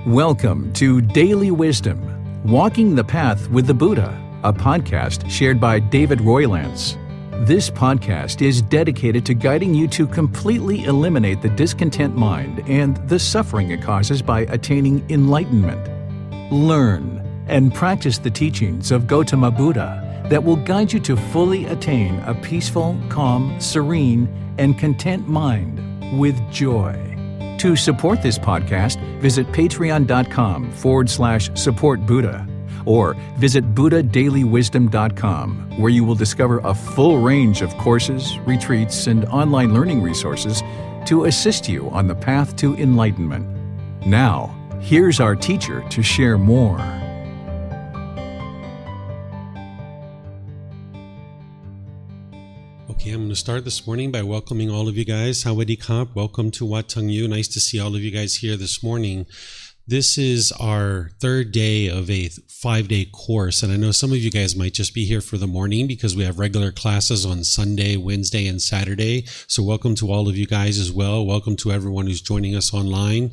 Welcome to Daily Wisdom, Walking the Path with the Buddha, a podcast shared by David Roylance. This podcast is dedicated to guiding you to completely eliminate the discontent mind and the suffering it causes by attaining enlightenment. Learn and practice the teachings of Gautama Buddha that will guide you to fully attain a peaceful, calm, serene, and content mind with joy. To support this podcast, visit patreon.com/supportbuddha or visit buddhadailywisdom.com, where you will discover a full range of courses, retreats, and online learning resources to assist you on the path to enlightenment. Now, here's our teacher to share more. Okay, I'm going to start this morning by welcoming all of you guys. Sawadee-kap, welcome to Wat Tang Yu. Nice to see all of you guys here this morning. This is our third day of a 5-day course, and I know some of you guys might just be here for the morning because we have regular classes on Sunday, Wednesday, and Saturday. So welcome to all of you guys as well. Welcome to everyone who's joining us online.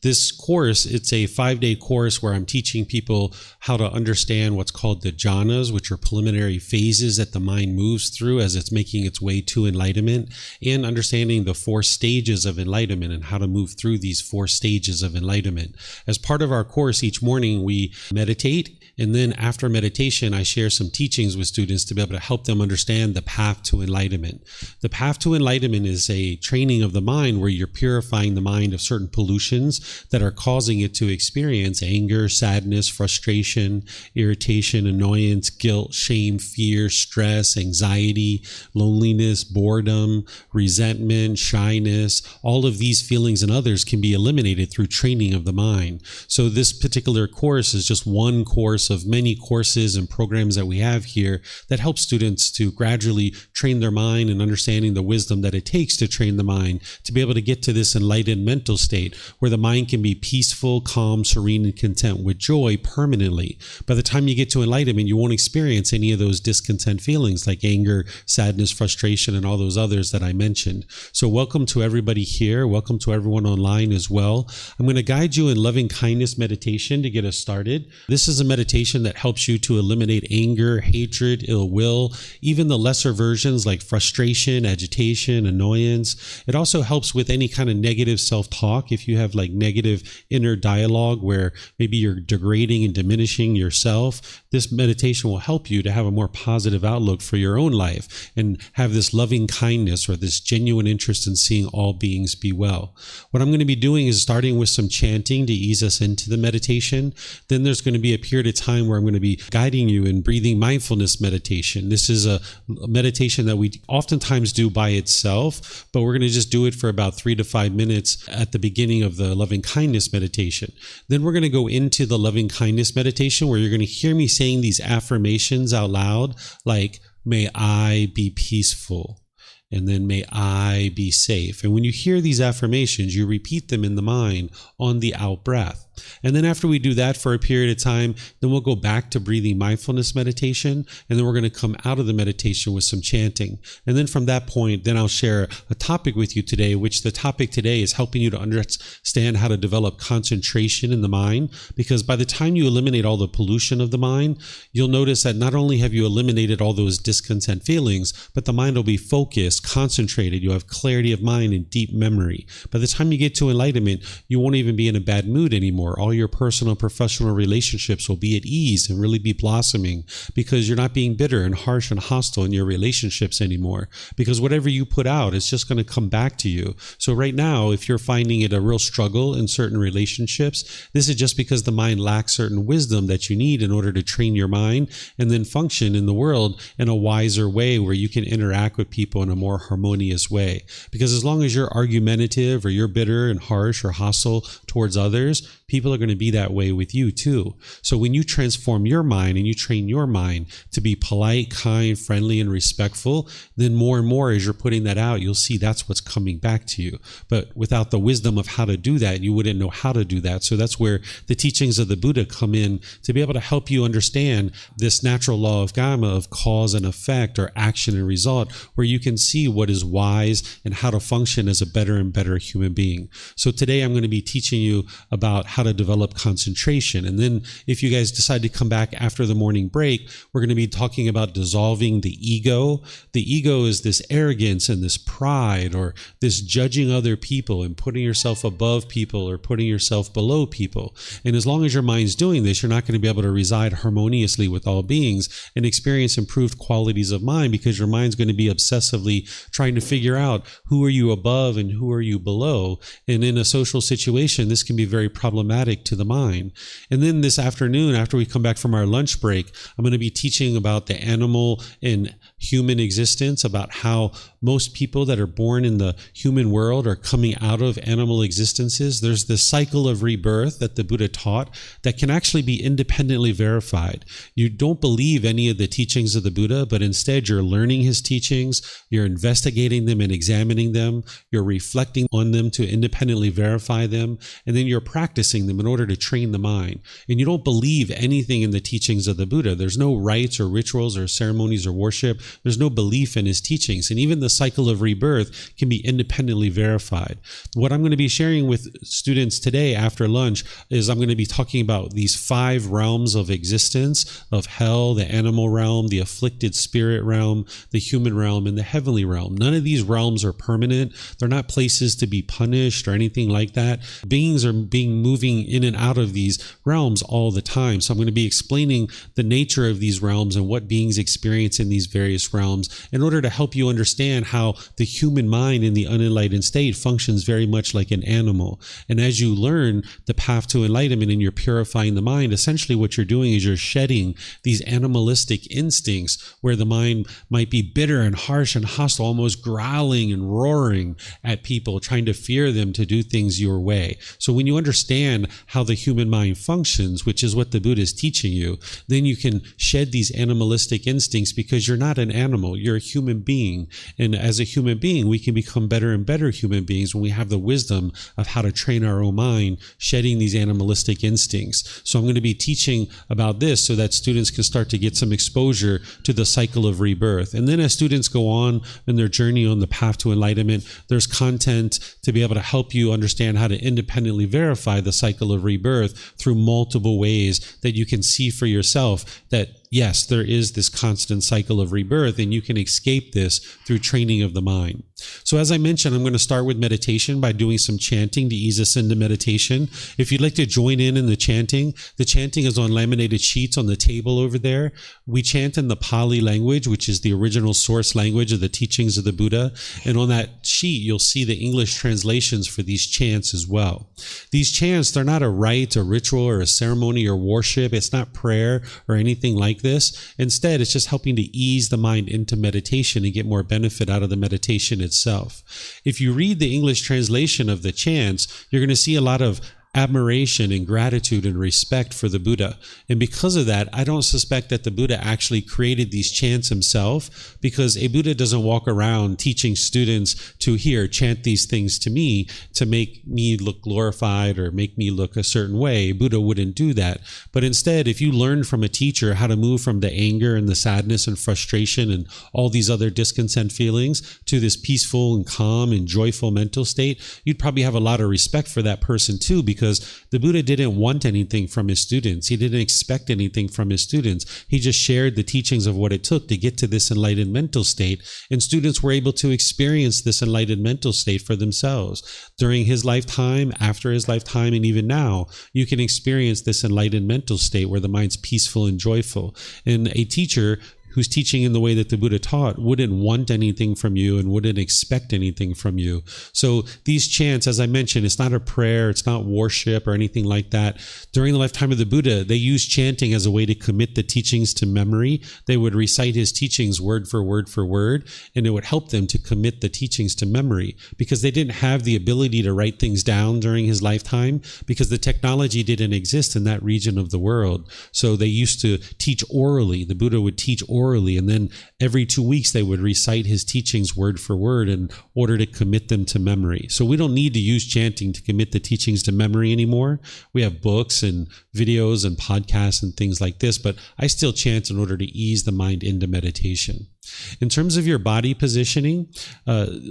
This course, it's a 5-day course where I'm teaching people how to understand what's called the jhanas, which are preliminary phases that the mind moves through as it's making its way to enlightenment, and understanding the 4 stages of enlightenment and how to move through these 4 stages of enlightenment. As part of our course, each morning we meditate, and then after meditation, I share some teachings with students to be able to help them understand the path to enlightenment. The path to enlightenment is a training of the mind where you're purifying the mind of certain pollutions that are causing it to experience anger, sadness, frustration, irritation, annoyance, guilt, shame, fear, stress, anxiety, loneliness, boredom, resentment, shyness. All of these feelings and others can be eliminated through training of the mind. So this particular course is just one course of many courses and programs that we have here that help students to gradually train their mind and understanding the wisdom that it takes to train the mind to be able to get to this enlightened mental state where the mind can be peaceful, calm, serene, and content with joy permanently. By the time you get to enlightenment, you won't experience any of those discontent feelings like anger, sadness, frustration, and all those others that I mentioned. So welcome to everybody here. Welcome to everyone online as well. I'm going to guide you in loving kindness meditation to get us started. This is a meditation that helps you to eliminate anger, hatred, ill will, even the lesser versions like frustration, agitation, annoyance. It also helps with any kind of negative self-talk. If you have like negative inner dialogue where maybe you're degrading and diminishing yourself, this meditation will help you to have a more positive outlook for your own life and have this loving kindness or this genuine interest in seeing all beings be well. What I'm going to be doing is starting with some chanting to ease us into the meditation. Then there's going to be a period of time where I'm going to be guiding you in breathing mindfulness meditation. This is a meditation that we oftentimes do by itself, but we're going to just do it for about 3 to 5 minutes at the beginning of the loving kindness meditation. Then we're going to go into the loving kindness meditation where you're going to hear me saying these affirmations out loud, like, may I be peaceful. And then may I be safe. And when you hear these affirmations, you repeat them in the mind on the out breath. And then after we do that for a period of time, then we'll go back to breathing mindfulness meditation. And then we're going to come out of the meditation with some chanting. And then from that point, then I'll share a topic with you today, which the topic today is helping you to understand how to develop concentration in the mind. Because by the time you eliminate all the pollution of the mind, you'll notice that not only have you eliminated all those discontent feelings, but the mind will be focused, concentrated. You'll have clarity of mind and deep memory. By the time you get to enlightenment, you won't even be in a bad mood anymore. All your personal and professional relationships will be at ease and really be blossoming because you're not being bitter and harsh and hostile in your relationships anymore. Because whatever you put out is just going to come back to you. So right now, if you're finding it a real struggle in certain relationships, this is just because the mind lacks certain wisdom that you need in order to train your mind and then function in the world in a wiser way where you can interact with people in a more harmonious way. Because as long as you're argumentative or you're bitter and harsh or hostile towards others, people are going to be that way with you too. So when you transform your mind and you train your mind to be polite, kind, friendly, and respectful, then more and more as you're putting that out, you'll see that's what's coming back to you. But without the wisdom of how to do that, you wouldn't know how to do that. So that's where the teachings of the Buddha come in to be able to help you understand this natural law of karma, of cause and effect or action and result, where you can see what is wise and how to function as a better and better human being. So today I'm going to be teaching you about how to develop concentration. And then if you guys decide to come back after the morning break, we're going to be talking about dissolving the ego. The ego is this arrogance and this pride, or this judging other people and putting yourself above people or putting yourself below people. And as long as your mind's doing this, you're not going to be able to reside harmoniously with all beings and experience improved qualities of mind, because your mind's going to be obsessively trying to figure out who are you above and who are you below. And in a social situation, this can be very problematic to the mind. And then this afternoon, after we come back from our lunch break, I'm going to be teaching about the animal and human existence, about how most people that are born in the human world are coming out of animal existences. There's this cycle of rebirth that the Buddha taught that can actually be independently verified. You don't believe any of the teachings of the Buddha, but instead you're learning his teachings, you're investigating them and examining them, you're reflecting on them to independently verify them, and then you're practicing them in order to train the mind. And you don't believe anything in the teachings of the Buddha. There's no rites or rituals or ceremonies or worship. There's no belief in his teachings. And even the cycle of rebirth can be independently verified. What I'm going to be sharing with students today after lunch is I'm going to be talking about these 5 realms of existence, of hell, the animal realm, the afflicted spirit realm, the human realm, and the heavenly realm. None of these realms are permanent. They're not places to be punished or anything like that. Beings are moving in and out of these realms all the time. So I'm going to be explaining the nature of these realms and what beings experience in these various realms in order to help you understand how the human mind in the unenlightened state functions very much like an animal. And as you learn the path to enlightenment and you're purifying the mind, essentially what you're doing is you're shedding these animalistic instincts where the mind might be bitter and harsh and hostile, almost growling and roaring at people, trying to fear them to do things your way. So when you understand how the human mind functions, which is what the Buddha is teaching you, then you can shed these animalistic instincts, because you're not an animal, you're a human being. And as a human being, we can become better and better human beings when we have the wisdom of how to train our own mind, shedding these animalistic instincts. So I'm going to be teaching about this so that students can start to get some exposure to the cycle of rebirth. And then as students go on in their journey on the path to enlightenment, there's content to be able to help you understand how to independently verify the cycle of rebirth through multiple ways that you can see for yourself that yes, there is this constant cycle of rebirth, and you can escape this through training of the mind. So as I mentioned, I'm going to start with meditation by doing some chanting to ease us into meditation. If you'd like to join in the chanting is on laminated sheets on the table over there. We chant in the Pali language, which is the original source language of the teachings of the Buddha. And on that sheet, you'll see the English translations for these chants as well. These chants, they're not a rite, a ritual, or a ceremony or worship. It's not prayer or anything like this. Instead, it's just helping to ease the mind into meditation and get more benefit out of the meditation itself. If you read the English translation of the chants, you're going to see a lot of admiration and gratitude and respect for the Buddha. And because of that, I don't suspect that the Buddha actually created these chants himself, because a Buddha doesn't walk around teaching students to chant these things to me to make me look glorified or make me look a certain way. Buddha wouldn't do that. But instead, if you learn from a teacher how to move from the anger and the sadness and frustration and all these other discontent feelings to this peaceful and calm and joyful mental state, you'd probably have a lot of respect for that person too, because the Buddha didn't want anything from his students. He didn't expect anything from his students. He just shared the teachings of what it took to get to this enlightened mental state, and students were able to experience this enlightened mental state for themselves. During his lifetime, after his lifetime, and even now, you can experience this enlightened mental state where the mind's peaceful and joyful. And a teacher who's teaching in the way that the Buddha taught wouldn't want anything from you and wouldn't expect anything from you. So these chants, as I mentioned, it's not a prayer, it's not worship or anything like that. During the lifetime of the Buddha, they used chanting as a way to commit the teachings to memory. They would recite his teachings word for word, and it would help them to commit the teachings to memory, because they didn't have the ability to write things down during his lifetime, because the technology didn't exist in that region of the world. So they used to teach orally. The Buddha would teach orally, and then every 2 weeks they would recite his teachings word for word in order to commit them to memory. So we don't need to use chanting to commit the teachings to memory anymore. We have books and videos and podcasts and things like this, but I still chant in order to ease the mind into meditation. In terms of your body positioning,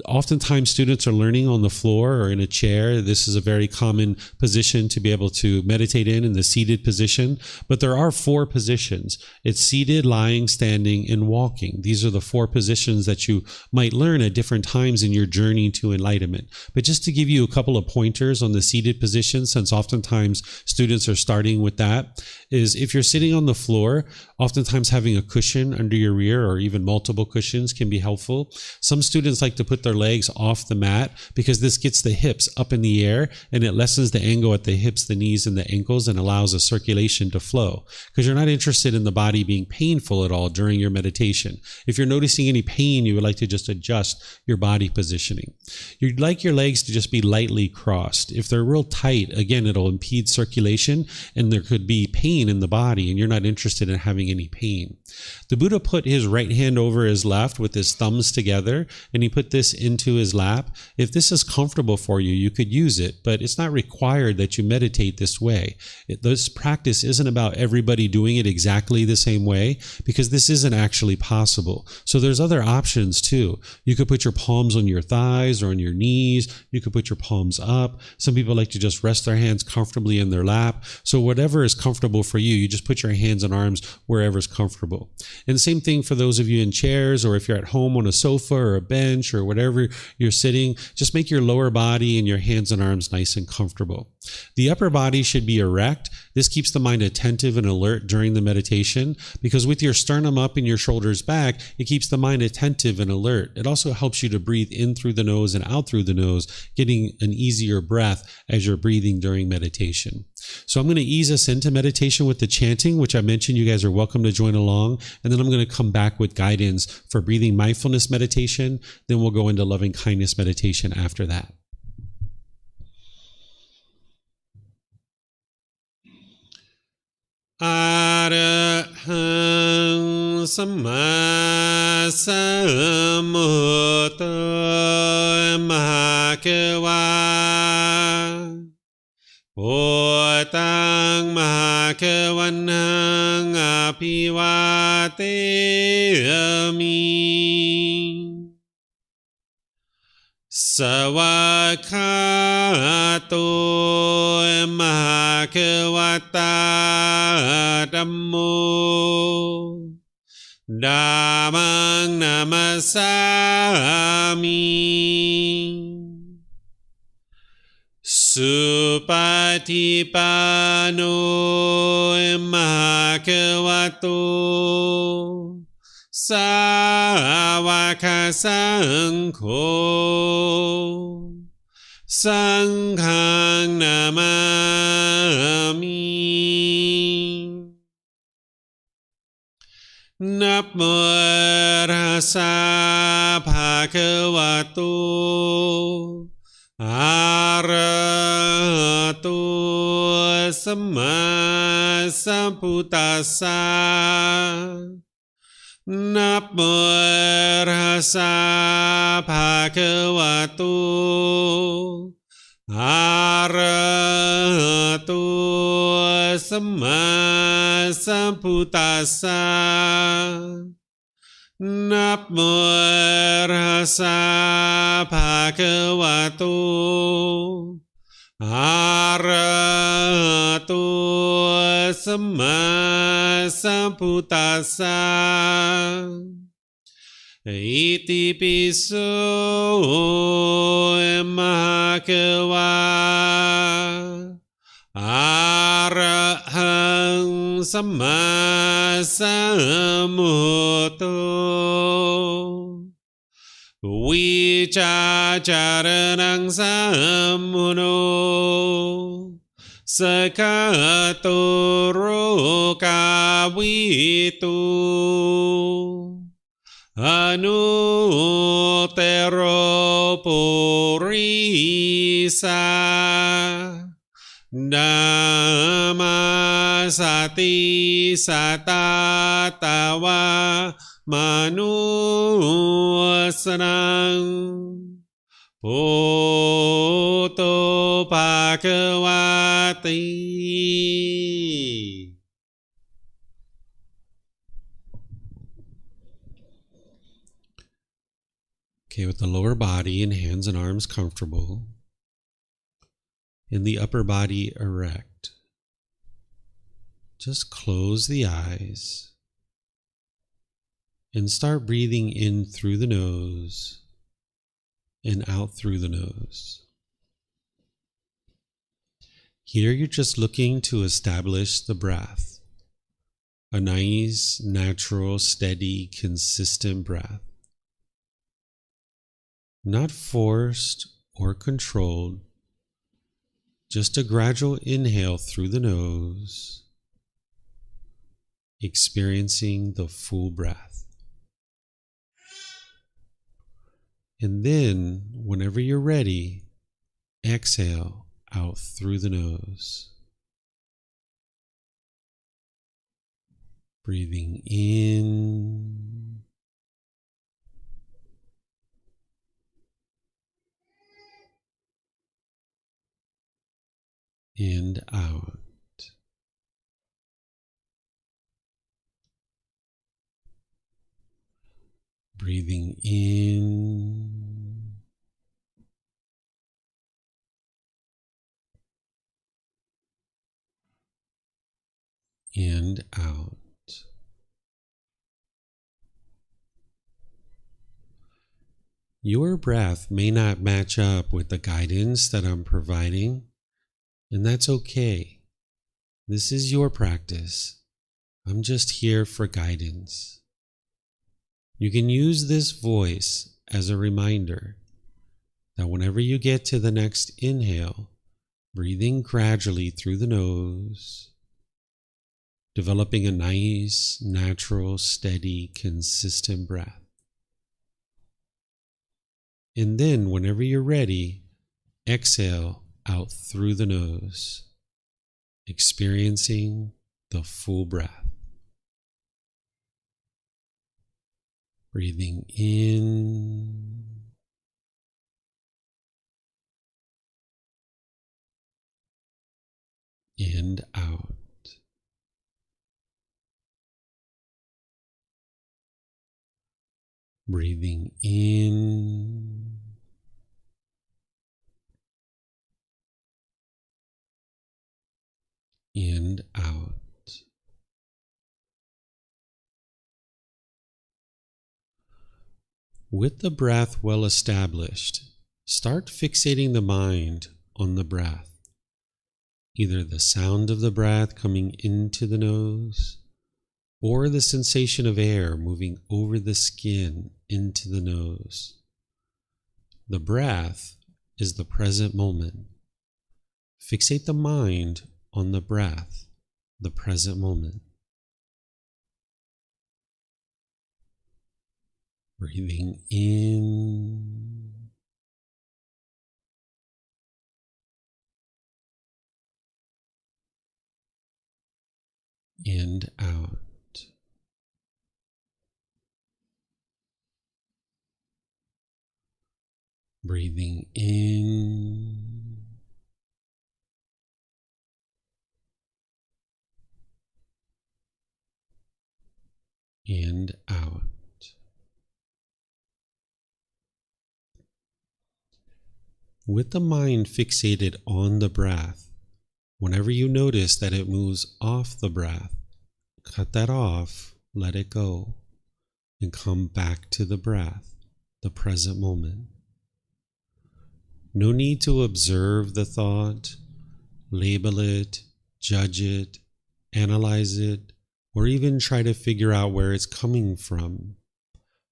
oftentimes students are learning on the floor or in a chair. This is a very common position to be able to meditate in the seated position. But there are 4 positions. It's seated, lying, standing, and walking. These are the 4 positions that you might learn at different times in your journey to enlightenment. But just to give you a couple of pointers on the seated position, since oftentimes students are starting with that, is if you're sitting on the floor, oftentimes having a cushion under your rear or even multiple cushions can be helpful. Some students like to put their legs off the mat because this gets the hips up in the air and it lessens the angle at the hips, the knees, and the ankles and allows a circulation to flow, because you're not interested in the body being painful at all during your meditation. If you're noticing any pain, you would like to just adjust your body positioning. You'd like your legs to just be lightly crossed. If they're real tight, again, it'll impede circulation and there could be pain in the body, and you're not interested in having any pain. The Buddha put his right hand over his left with his thumbs together, and he put this into his lap. If this is comfortable for you, you could use it, but it's not required that you meditate this way. This practice isn't about everybody doing it exactly the same way, because this isn't actually possible. So there's other options too. You could put your palms on your thighs or on your knees. You could put your palms up. Some people like to just rest their hands comfortably in their lap. So whatever is comfortable for you, you just put your hands and arms wherever is comfortable. And same thing for those of you in chairs, or if you're at home on a sofa or a bench or whatever you're sitting, just make your lower body and your hands and arms nice and comfortable. The upper body should be erect. This keeps the mind attentive and alert during the meditation, because with your sternum up and your shoulders back, it keeps the mind attentive and alert. It also helps you to breathe in through the nose and out through the nose, getting an easier breath as you're breathing during meditation. So I'm going to ease us into meditation with the chanting, which I mentioned you guys are welcome to join along. And then I'm going to come back with guidance for breathing mindfulness meditation. Then we'll go into loving kindness meditation after that. Arahang Samma Sambuddho Mahakeva Bhutang Mahakavanang Apivateyami Savakato Mahakavata Dhammo Dhammang Namasami Supatipano Mahakavato Sāvaka Saṅkho Saṅghang Namami Namo Tassa Bhagavato Arahato Samma Sambuddhassa Namo Tassa Bhagavato Arahato Samma Sambuddhassa Namo Tassa Bhagavato Arahato Samma Sambuddhassa Iti piso mahakava Arahang Samma Sambuddho Vicacaranang sammuno Sakatoro kawitu Anutero purisa Dhamma sati satatawa manusanang Poto Bhagavati. Okay, with the lower body and hands and arms comfortable, and the upper body erect, just close the eyes and start breathing in through the nose and out through the nose. Here you're just looking to establish the breath, a nice, natural, steady, consistent breath. Not forced or controlled, just a gradual inhale through the nose, experiencing the full breath. And then, whenever you're ready, exhale out through the nose. Breathing in and out. Breathing in and out. Your breath may not match up with the guidance that I'm providing, and that's okay. This is your practice. I'm just here for guidance. You can use this voice as a reminder that whenever you get to the next inhale, breathing gradually through the nose, developing a nice, natural, steady, consistent breath. And then, whenever you're ready, exhale out through the nose, experiencing the full breath. Breathing in and out. Breathing in and out. With the breath well established, start fixating the mind on the breath, either the sound of the breath coming into the nose or the sensation of air moving over the skin into the nose. The breath is the present moment. Fixate the mind on the breath, the present moment. Breathing in and out. Breathing in and out. With the mind fixated on the breath, whenever you notice that it moves off the breath, cut that off, let it go, and come back to the breath, the present moment. No need to observe the thought, label it, judge it, analyze it, or even try to figure out where it's coming from.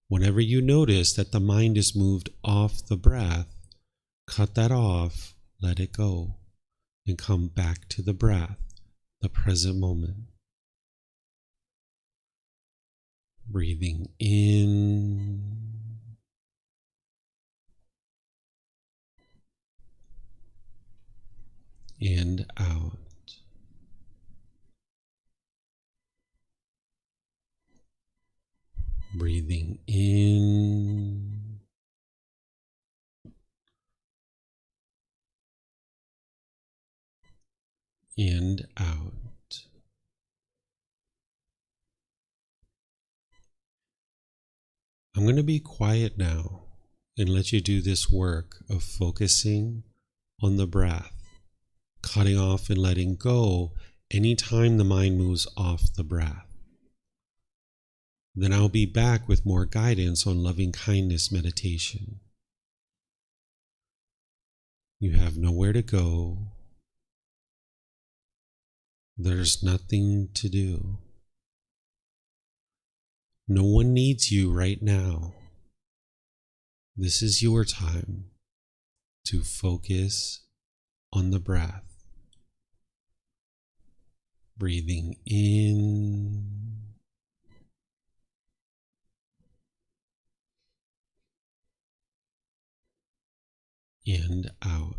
Whenever you notice that the mind is moved off the breath, cut that off, let it go, and come back to the breath, the present moment. Breathing in and out. Breathing in and out. I'm going to be quiet now, and let you do this work of focusing on the breath, cutting off and letting go anytime the mind moves off the breath. Then I'll be back with more guidance on loving kindness meditation. You have nowhere to go. There's nothing to do. No one needs you right now. This is your time to focus on the breath. Breathing in and out.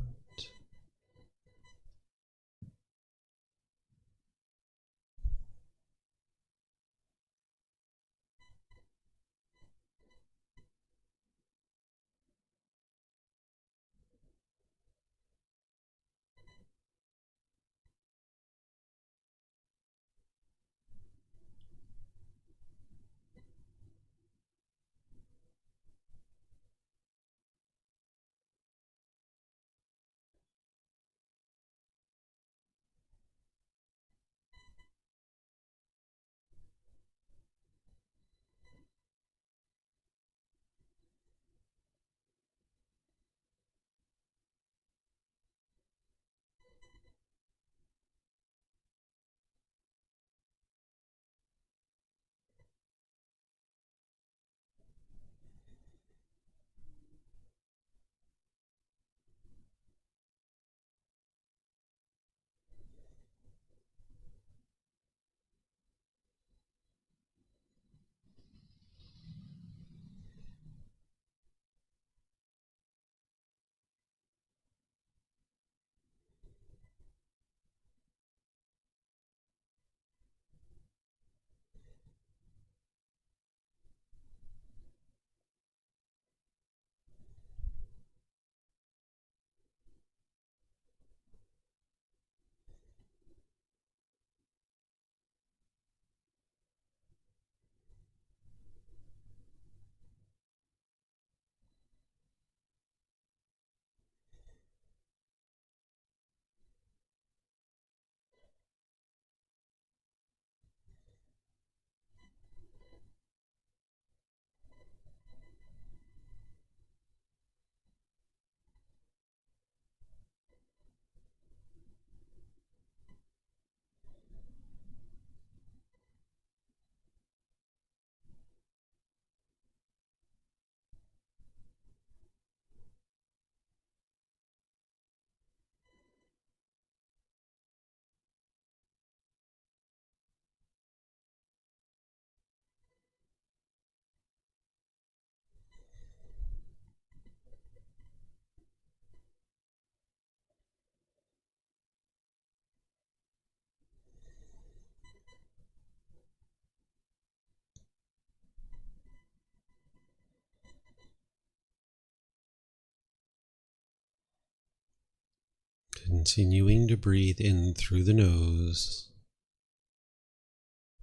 Continuing to breathe in through the nose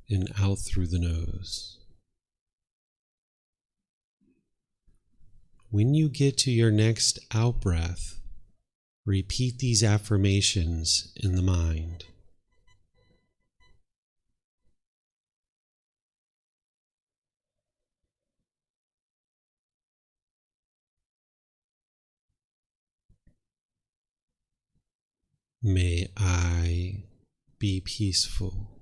and out through the nose. When you get to your next out breath, repeat these affirmations in the mind. May I be peaceful.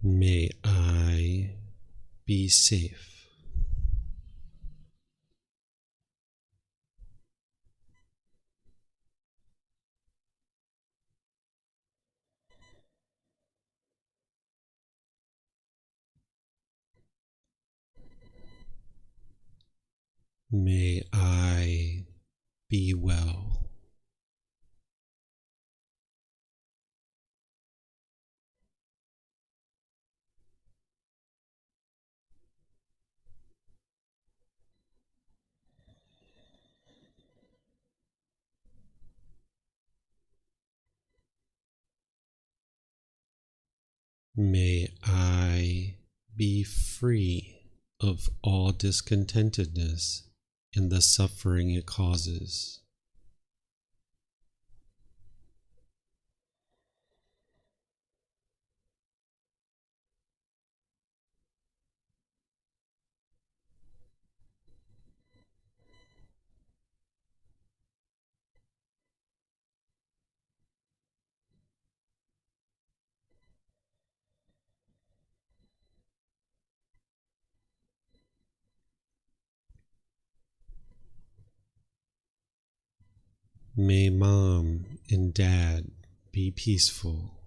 May I be safe. May I be well. May I be free of all discontentedness in the suffering it causes. May Mom and Dad be peaceful.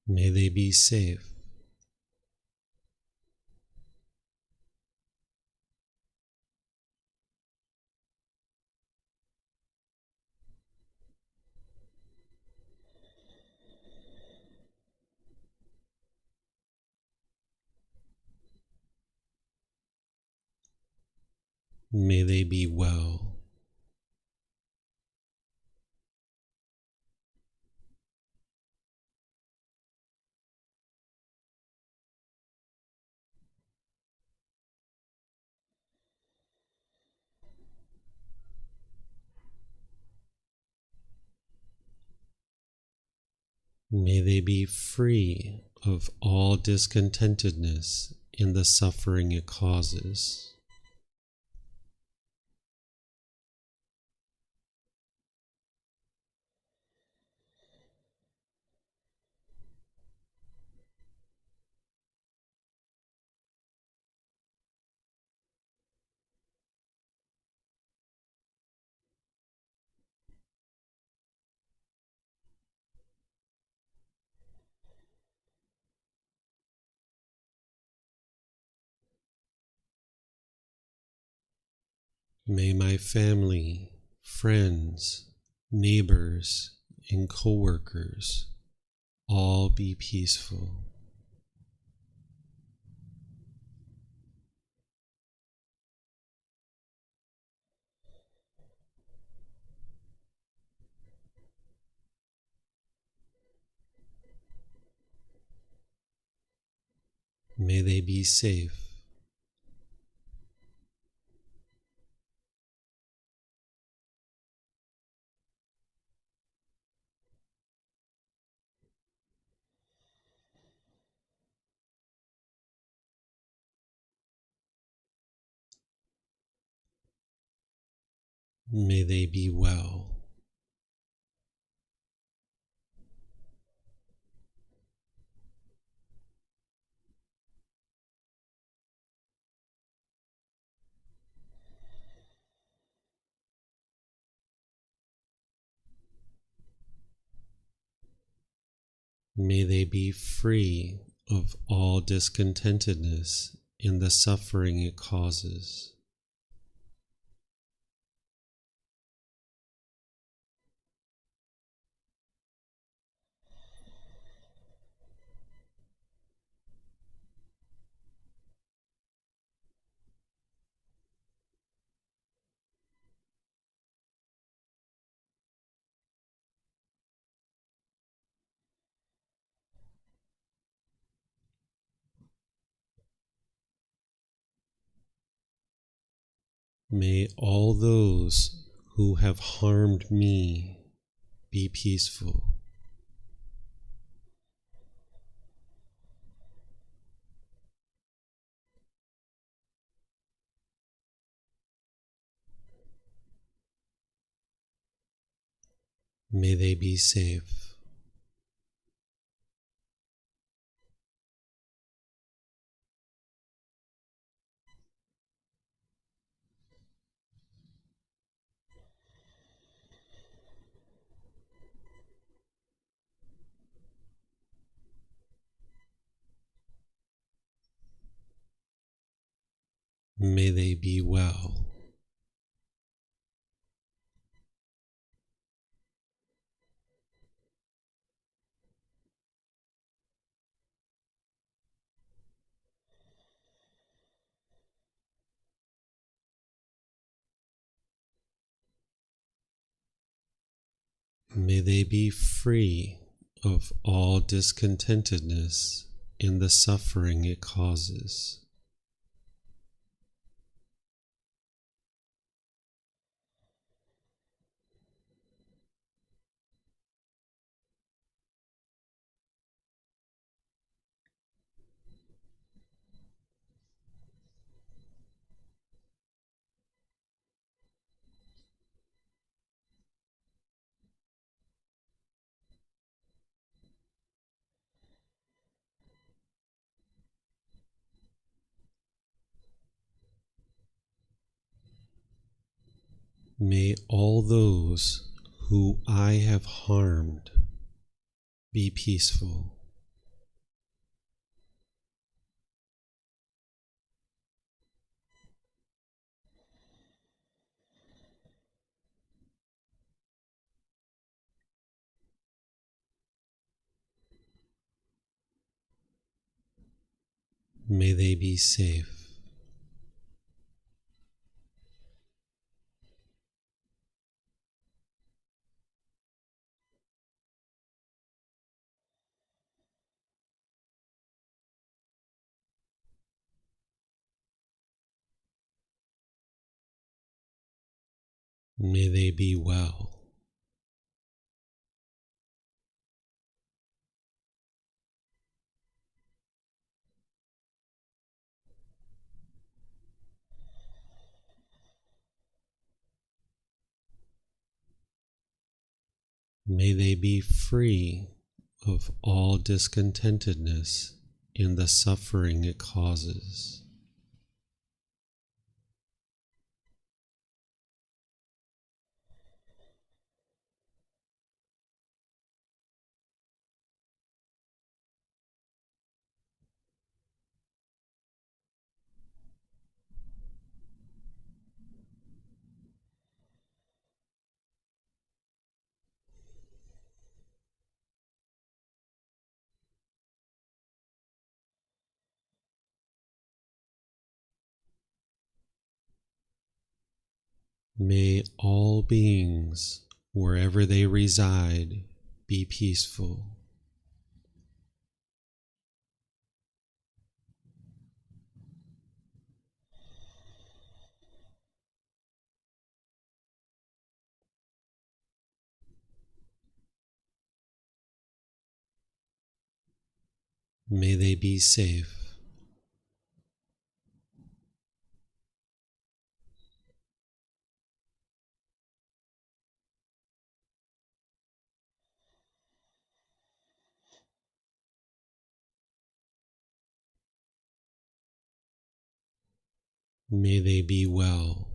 May they be safe. May they be well. May they be free of all discontentedness in the suffering it causes. May my family, friends, neighbors, and co-workers all be peaceful. May they be safe. May they be well. May they be free of all discontentedness in the suffering it causes. May all those who have harmed me be peaceful. May they be safe. May they be well. May they be free of all discontentedness in the suffering it causes. May all those who I have harmed be peaceful. May they be safe. May they be well. May they be free of all discontentedness in the suffering it causes. May all beings, wherever they reside, be peaceful. May they be safe. May they be well.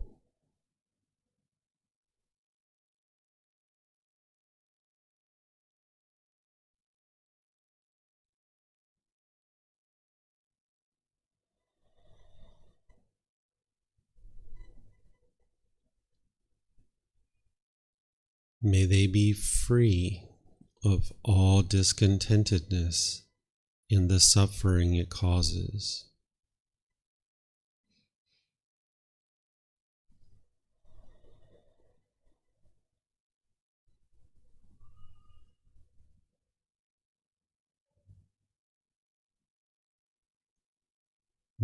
May they be free of all discontentedness in the suffering it causes.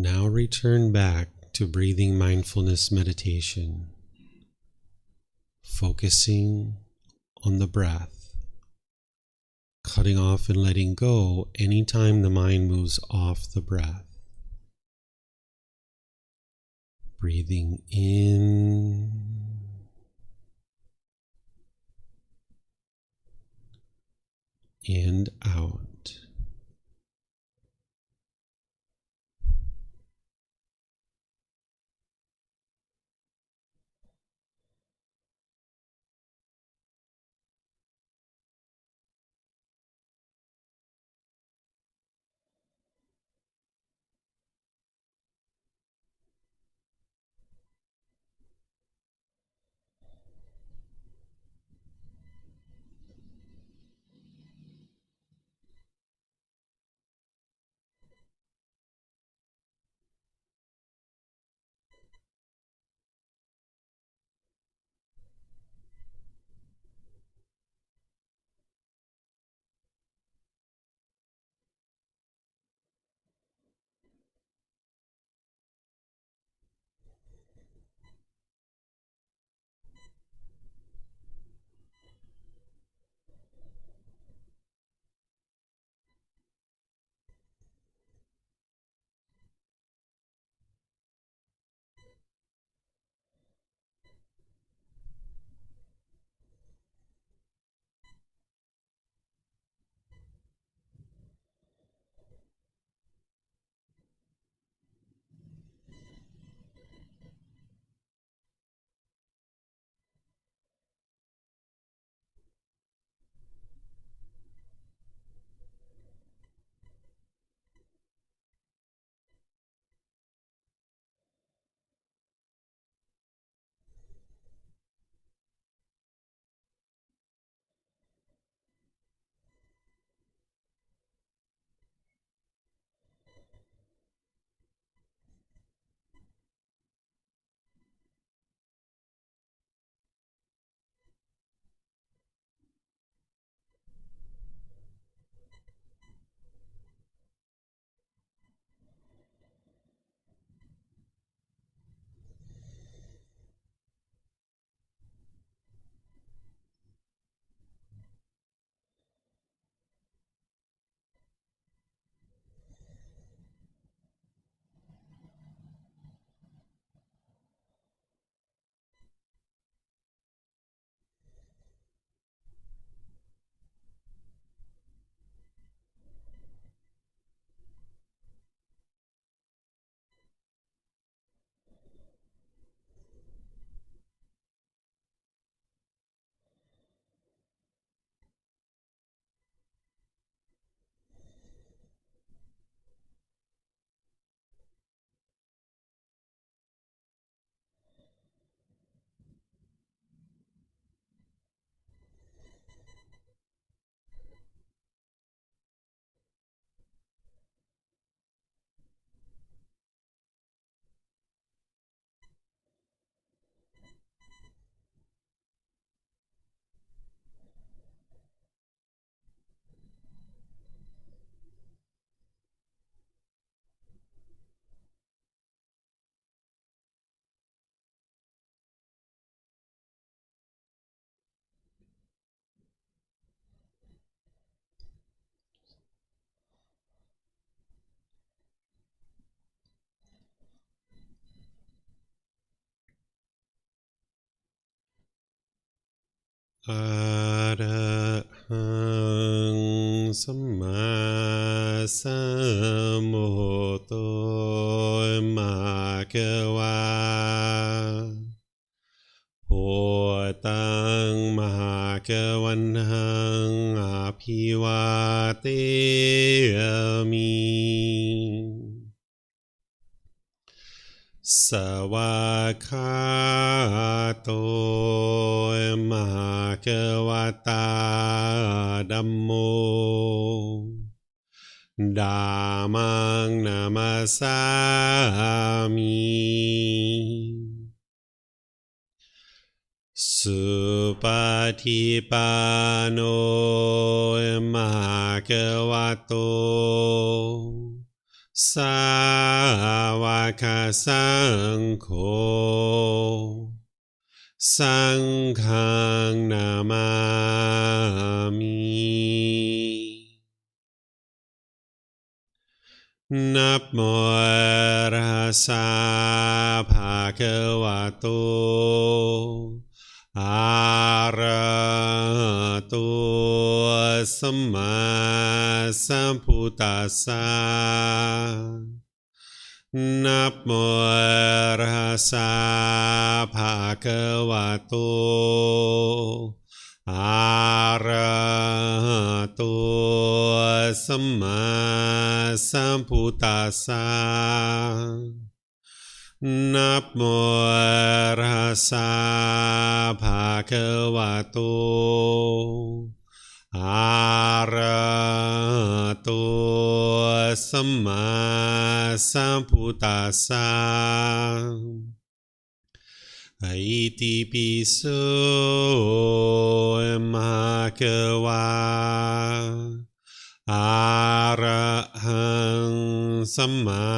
Now return back to breathing mindfulness meditation, focusing on the breath, cutting off and letting go anytime the mind moves off the breath. Breathing in and out. อะระหังสัมมาสัมพุทโธมะกะวาพุทธังมหากวันหังอภิวาเทมิสวากขาโตมหากวตาธัมโมธัมมังนามัสสามิสุปฏิปันโนมหากวโตสาวกสังโฆสังฆังนามามินะโมตัสสะภะคะวะโตอะระหะโตสัมมาสัมพุทธัสสะนะโมตัสสะภะคะวะโตอะระหะโตสัมมาสัมพุทธัสสะนะโมตัสสะภะคะวะโตอะระหะโตสัมมาสัมพุทธัสสะอิติปิโสภะคะวะอะระหังสัมมา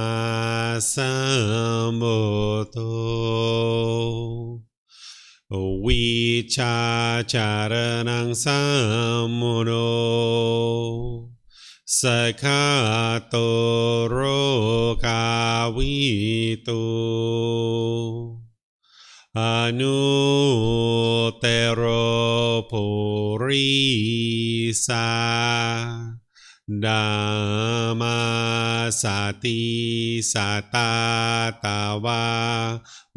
สัมพุทโธวิชาจารณังสัมมุโนสกขาโตโรกาวิโตอนุเตโรปุริสาธัมมาสติสัตตาตาวา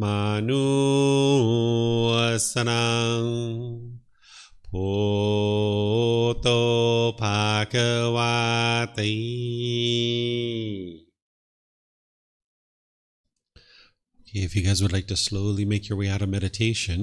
มนุสนังพุทโธภควาติ Okay, if you guys would like to slowly make your way out of meditation.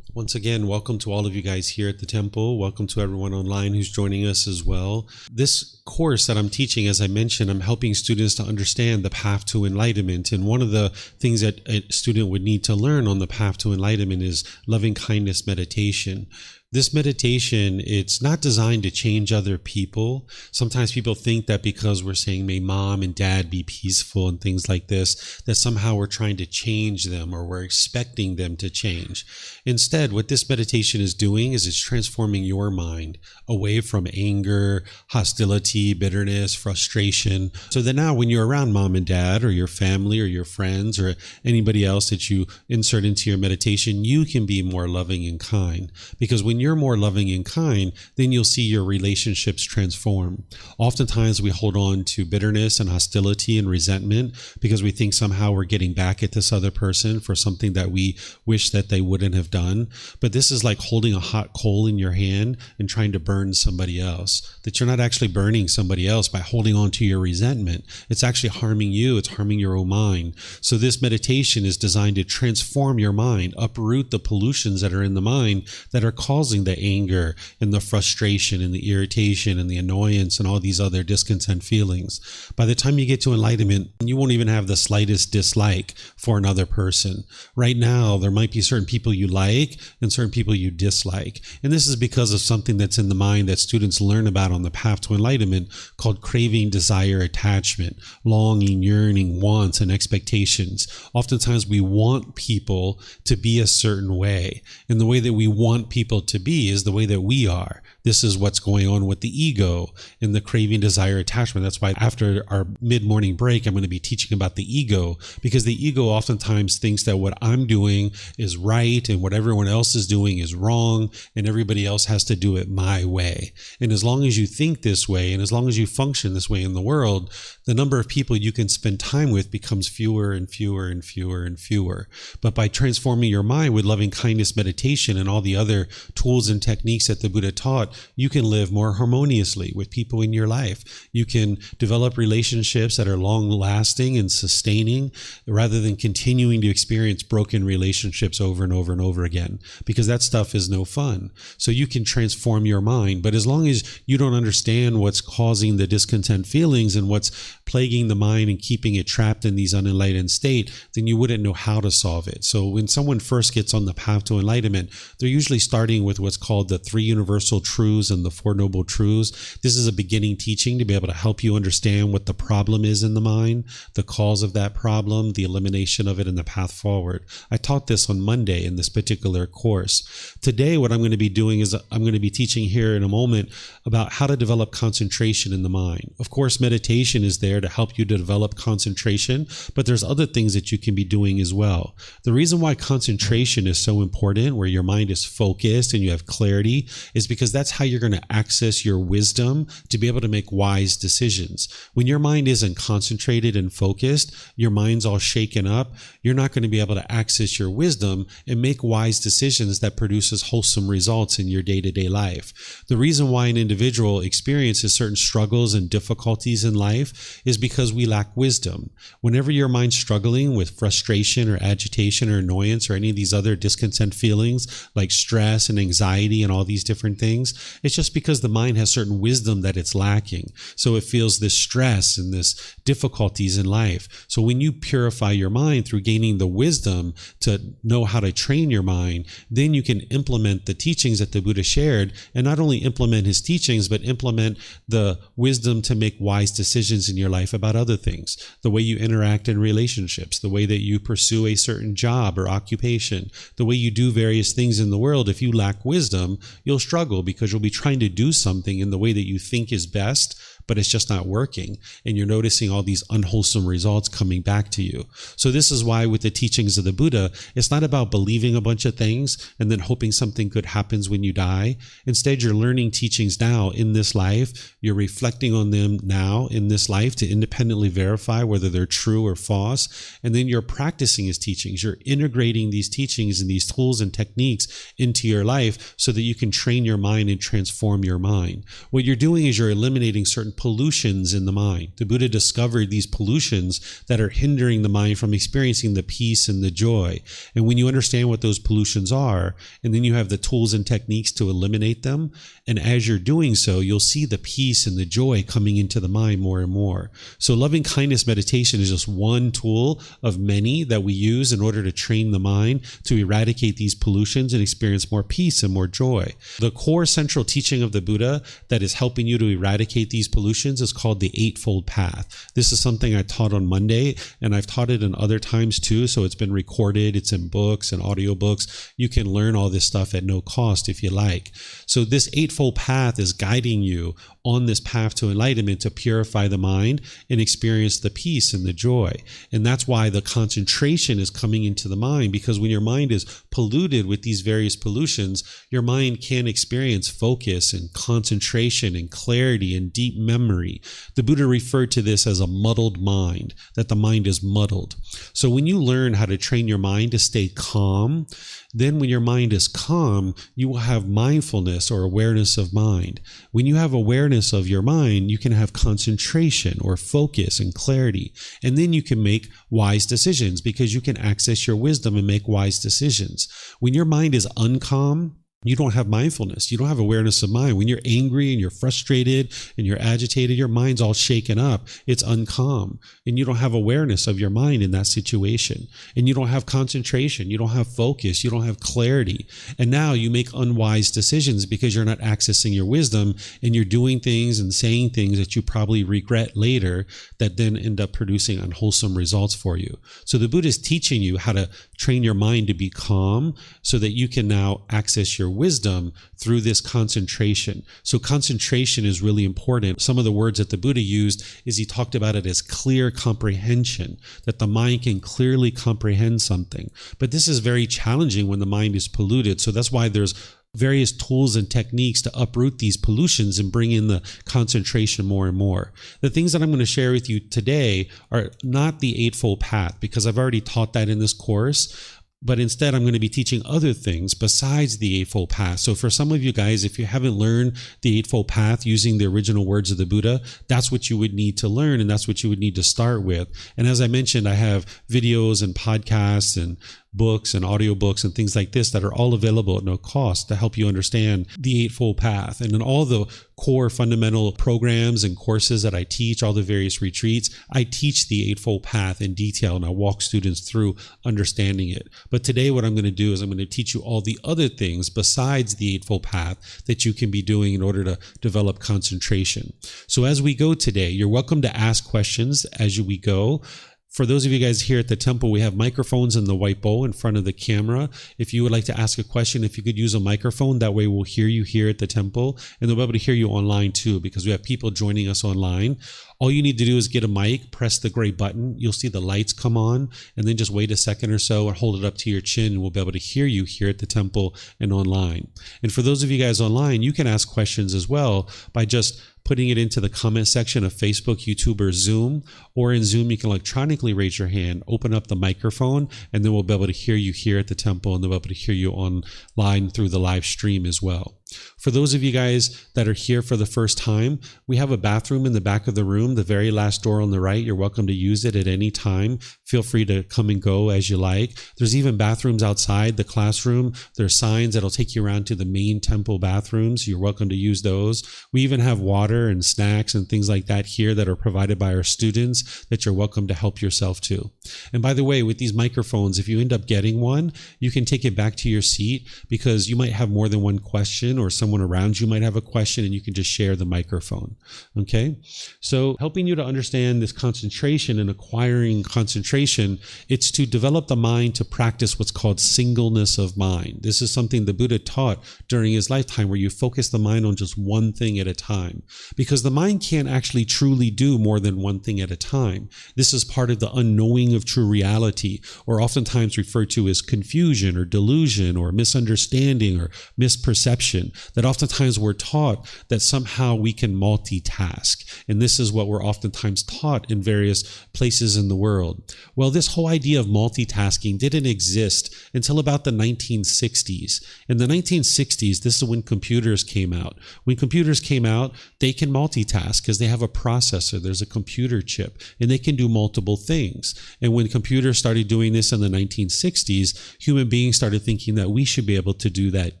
Once again, welcome to all of you guys here at the temple. Welcome to everyone online who's joining us as well. This course that I'm teaching, as I mentioned, I'm helping students to understand the path to enlightenment. And one of the things that a student would need to learn on the path to enlightenment is loving kindness meditation. This meditation, it's not designed to change other people. Sometimes people think that because we're saying, may mom and dad be peaceful and things like this, that somehow we're trying to change them or we're expecting them to change. Instead, what this meditation is doing is it's transforming your mind away from anger, hostility, bitterness, frustration, so that now when you're around mom and dad or your family or your friends or anybody else that you insert into your meditation, you can be more loving and kind. Because when you're more loving and kind, then you'll see your relationships transform. Oftentimes we hold on to bitterness and hostility and resentment because we think somehow we're getting back at this other person for something that we wish that they wouldn't have done. But this is like holding a hot coal in your hand and trying to burn somebody else. That you're not actually burning somebody else by holding on to your resentment. It's actually harming you. It's harming your own mind. So this meditation is designed to transform your mind, uproot the pollutions that are in the mind that are causing the anger and the frustration and the irritation and the annoyance and all these other discontent feelings. By the time you get to enlightenment, you won't even have the slightest dislike for another person. Right now, there might be certain people you like and certain people you dislike. And this is because of something that's in the mind that students learn about on the path to enlightenment called craving, desire, attachment, longing, yearning, wants, and expectations. Oftentimes we want people to be a certain way. And the way that we want people to to be is the way that we are. This is what's going on with the ego and the craving, desire, attachment. That's why after our mid-morning break, I'm going to be teaching about the ego, because the ego oftentimes thinks that what I'm doing is right and what everyone else is doing is wrong and everybody else has to do it my way. And as long as you think this way and as long as you function this way in the world, the number of people you can spend time with becomes fewer and fewer and fewer and fewer. But by transforming your mind with loving kindness meditation and all the other tools and techniques that the Buddha taught, you can live more harmoniously with people in your life. You can develop relationships that are long lasting and sustaining rather than continuing to experience broken relationships over and over and over again, because that stuff is no fun. So you can transform your mind. But as long as you don't understand what's causing the discontent feelings and what's plaguing the mind and keeping it trapped in these unenlightened state, then you wouldn't know how to solve it. So when someone first gets on the path to enlightenment, they're usually starting with what's called the 3 universal truths and the 4 noble truths. This is a beginning teaching to be able to help you understand what the problem is in the mind, the cause of that problem, the elimination of it, and the path forward. I taught this on Monday in this particular course. Today, what I'm going to be doing is I'm going to be teaching here in a moment about how to develop concentration in the mind. Of course, meditation is there to help you to develop concentration, but there's other things that you can be doing as well. The reason why concentration is so important, where your mind is focused and you have clarity, is because that's how you're going to access your wisdom to be able to make wise decisions. When your mind isn't concentrated and focused, your mind's all shaken up, you're not going to be able to access your wisdom and make wise decisions that produces wholesome results in your day-to-day life. The reason why an individual experiences certain struggles and difficulties in life is because we lack wisdom. Whenever your mind's struggling with frustration or agitation or annoyance or any of these other discontent feelings like stress and anxiety and all these different things, it's just because the mind has certain wisdom that it's lacking. So it feels this stress and this difficulties in life. So when you purify your mind through gaining the wisdom to know how to train your mind, then you can implement the teachings that the Buddha shared, and not only implement his teachings, but implement the wisdom to make wise decisions in your life about other things, the way you interact in relationships, the way that you pursue a certain job or occupation, the way you do various things in the world. If you lack wisdom, you'll struggle because you'll be trying to do something in the way that you think is best, but it's just not working. And you're noticing all these unwholesome results coming back to you. So this is why with the teachings of the Buddha, it's not about believing a bunch of things and then hoping something good happens when you die. Instead, you're learning teachings now in this life. You're reflecting on them now in this life to independently verify whether they're true or false. And then you're practicing his teachings. You're integrating these teachings and these tools and techniques into your life so that you can train your mind and transform your mind. What you're doing is you're eliminating certain pollutions in the mind. The Buddha discovered these pollutions that are hindering the mind from experiencing the peace and the joy. And when you understand what those pollutions are, and then you have the tools and techniques to eliminate them, and as you're doing so, you'll see the peace and the joy coming into the mind more and more. So loving kindness meditation is just one tool of many that we use in order to train the mind to eradicate these pollutions and experience more peace and more joy. The core central teaching of the Buddha that is helping you to eradicate these pollutions is called the Eightfold Path. This is something I taught on Monday, and I've taught it in other times too, so it's been recorded, it's in books and audiobooks. You can learn all this stuff at no cost if you like. So this Eightfold Path is guiding you on this path to enlightenment to purify the mind and experience the peace and the joy. And that's why the concentration is coming into the mind, because when your mind is polluted with these various pollutions, your mind can't experience focus and concentration and clarity and deep memory. The Buddha referred to this as a muddled mind, that the mind is muddled. So when you learn how to train your mind to stay calm, then when your mind is calm, you will have mindfulness or awareness of mind. When you have awareness of your mind, you can have concentration or focus and clarity. And then you can make wise decisions because you can access your wisdom and make wise decisions. When your mind is uncalm, you don't have mindfulness. You don't have awareness of mind. When you're angry and you're frustrated and you're agitated, your mind's all shaken up. It's uncalm. And you don't have awareness of your mind in that situation. And you don't have concentration. You don't have focus. You don't have clarity. And now you make unwise decisions because you're not accessing your wisdom, and you're doing things and saying things that you probably regret later that then end up producing unwholesome results for you. So the Buddha is teaching you how to train your mind to be calm so that you can now access your wisdom through this concentration. So concentration is really important. Some of the words that the Buddha used is he talked about it as clear comprehension, that the mind can clearly comprehend something. But this is very challenging when the mind is polluted. So that's why there's various tools and techniques to uproot these pollutions and bring in the concentration more and more. The things that I'm going to share with you today are not the Eightfold Path, because I've already taught that in this course. But instead, I'm going to be teaching other things besides the Eightfold Path. So for some of you guys, if you haven't learned the Eightfold Path using the original words of the Buddha, that's what you would need to learn, and that's what you would need to start with. And as I mentioned, I have videos and podcasts and books and audiobooks and things like this that are all available at no cost to help you understand the Eightfold Path. And in all the core fundamental programs and courses that I teach, all the various retreats, I teach the Eightfold Path in detail, and I walk students through understanding it. But today what I'm going to do is I'm going to teach you all the other things besides the Eightfold Path that you can be doing in order to develop concentration. So as we go today, you're welcome to ask questions as we go. For those of you guys here at the temple, we have microphones in the white bowl in front of the camera. If you would like to ask a question, if you could use a microphone, that way we'll hear you here at the temple, and they'll be able to hear you online too, because we have people joining us online. All you need to do is get a mic, press the gray button. You'll see the lights come on, and then just wait a second or so and hold it up to your chin, and we'll be able to hear you here at the temple and online. And for those of you guys online, you can ask questions as well by just putting it into the comment section of Facebook, YouTube, or Zoom. Or in Zoom, you can electronically raise your hand, open up the microphone, and then we'll be able to hear you here at the temple, and they'll be able to hear you online through the live stream as well. For those of you guys that are here for the first time, we have a bathroom in the back of the room, the very last door on the right. You're welcome to use it at any time. Feel free to come and go as you like. There's even bathrooms outside the classroom. There's signs that'll take you around to the main temple bathrooms. You're welcome to use those. We even have water and snacks and things like that here that are provided by our students that you're welcome to help yourself to. And by the way, with these microphones, if you end up getting one, you can take it back to your seat, because you might have more than one question, or someone around you might have a question, and you can just share the microphone. Okay? So helping you to understand this concentration and acquiring concentration, it's to develop the mind to practice what's called singleness of mind. This is something the Buddha taught during his lifetime, where you focus the mind on just one thing at a time, because the mind can't actually truly do more than one thing at a time. This is part of the unknowing of true reality, or oftentimes referred to as confusion or delusion or misunderstanding or misperception, that oftentimes we're taught that somehow we can multitask. And this is what we're oftentimes taught in various places in the world. Well, this whole idea of multitasking didn't exist until about the 1960s. In the 1960s, this is when computers came out. When computers came out, they can multitask because they have a processor. There's a computer chip, and they can do multiple things. And when computers started doing this in the 1960s, human beings started thinking that we should be able to do that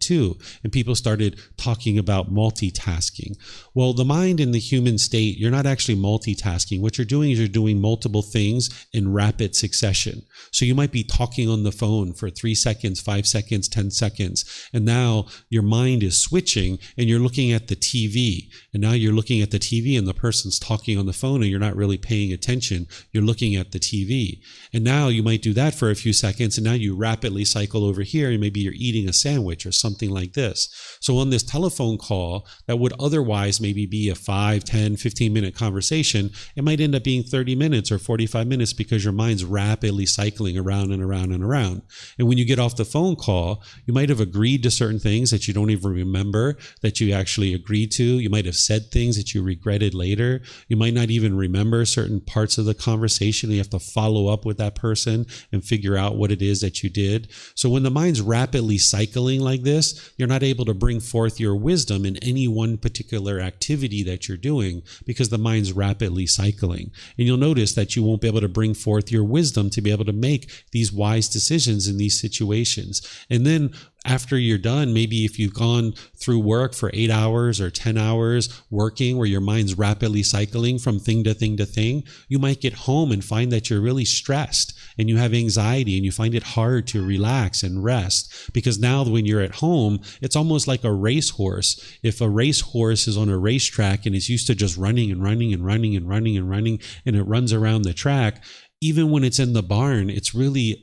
too. And people started talking about multitasking. Well, the mind in the human state, you're not actually multitasking. What you're doing is you're doing multiple things in rapid succession. So you might be talking on the phone for 3 seconds, 5 seconds, 10 seconds. And now your mind is switching, and you're looking at the TV. And now you're looking at the TV, and the person's talking on the phone, and you're not really paying attention. You're looking at the TV. And now you might do that for a few seconds, and now you rapidly cycle over here, and maybe you're eating a sandwich or something like this. So on this telephone call that would otherwise maybe be a 5, 10, 15-minute conversation, it might end up being 30 minutes or 45 minutes because your mind's rapidly cycling around and around and around. And when you get off the phone call, you might have agreed to certain things that you don't even remember that you actually agreed to. You might have said things that you regretted later. You might not even remember certain parts of the conversation. You have to follow up with that person and figure out what it is that you did. So when the mind's rapidly cycling like this, you're not able to bring forth your wisdom in any one particular activity that you're doing because the mind's rapidly cycling. And you'll notice that you won't be able to bring forth your wisdom to be able to make these wise decisions in these situations. And then after you're done, maybe if you've gone through work for 8 hours or 10 hours working where your mind's rapidly cycling from thing to thing to thing, you might get home and find that you're really stressed and you have anxiety and you find it hard to relax and rest. Because now when you're at home, it's almost like a racehorse. If a racehorse is on a racetrack and is used to just running and running and running and running and running, and it runs around the track, even when it's in the barn, it's really,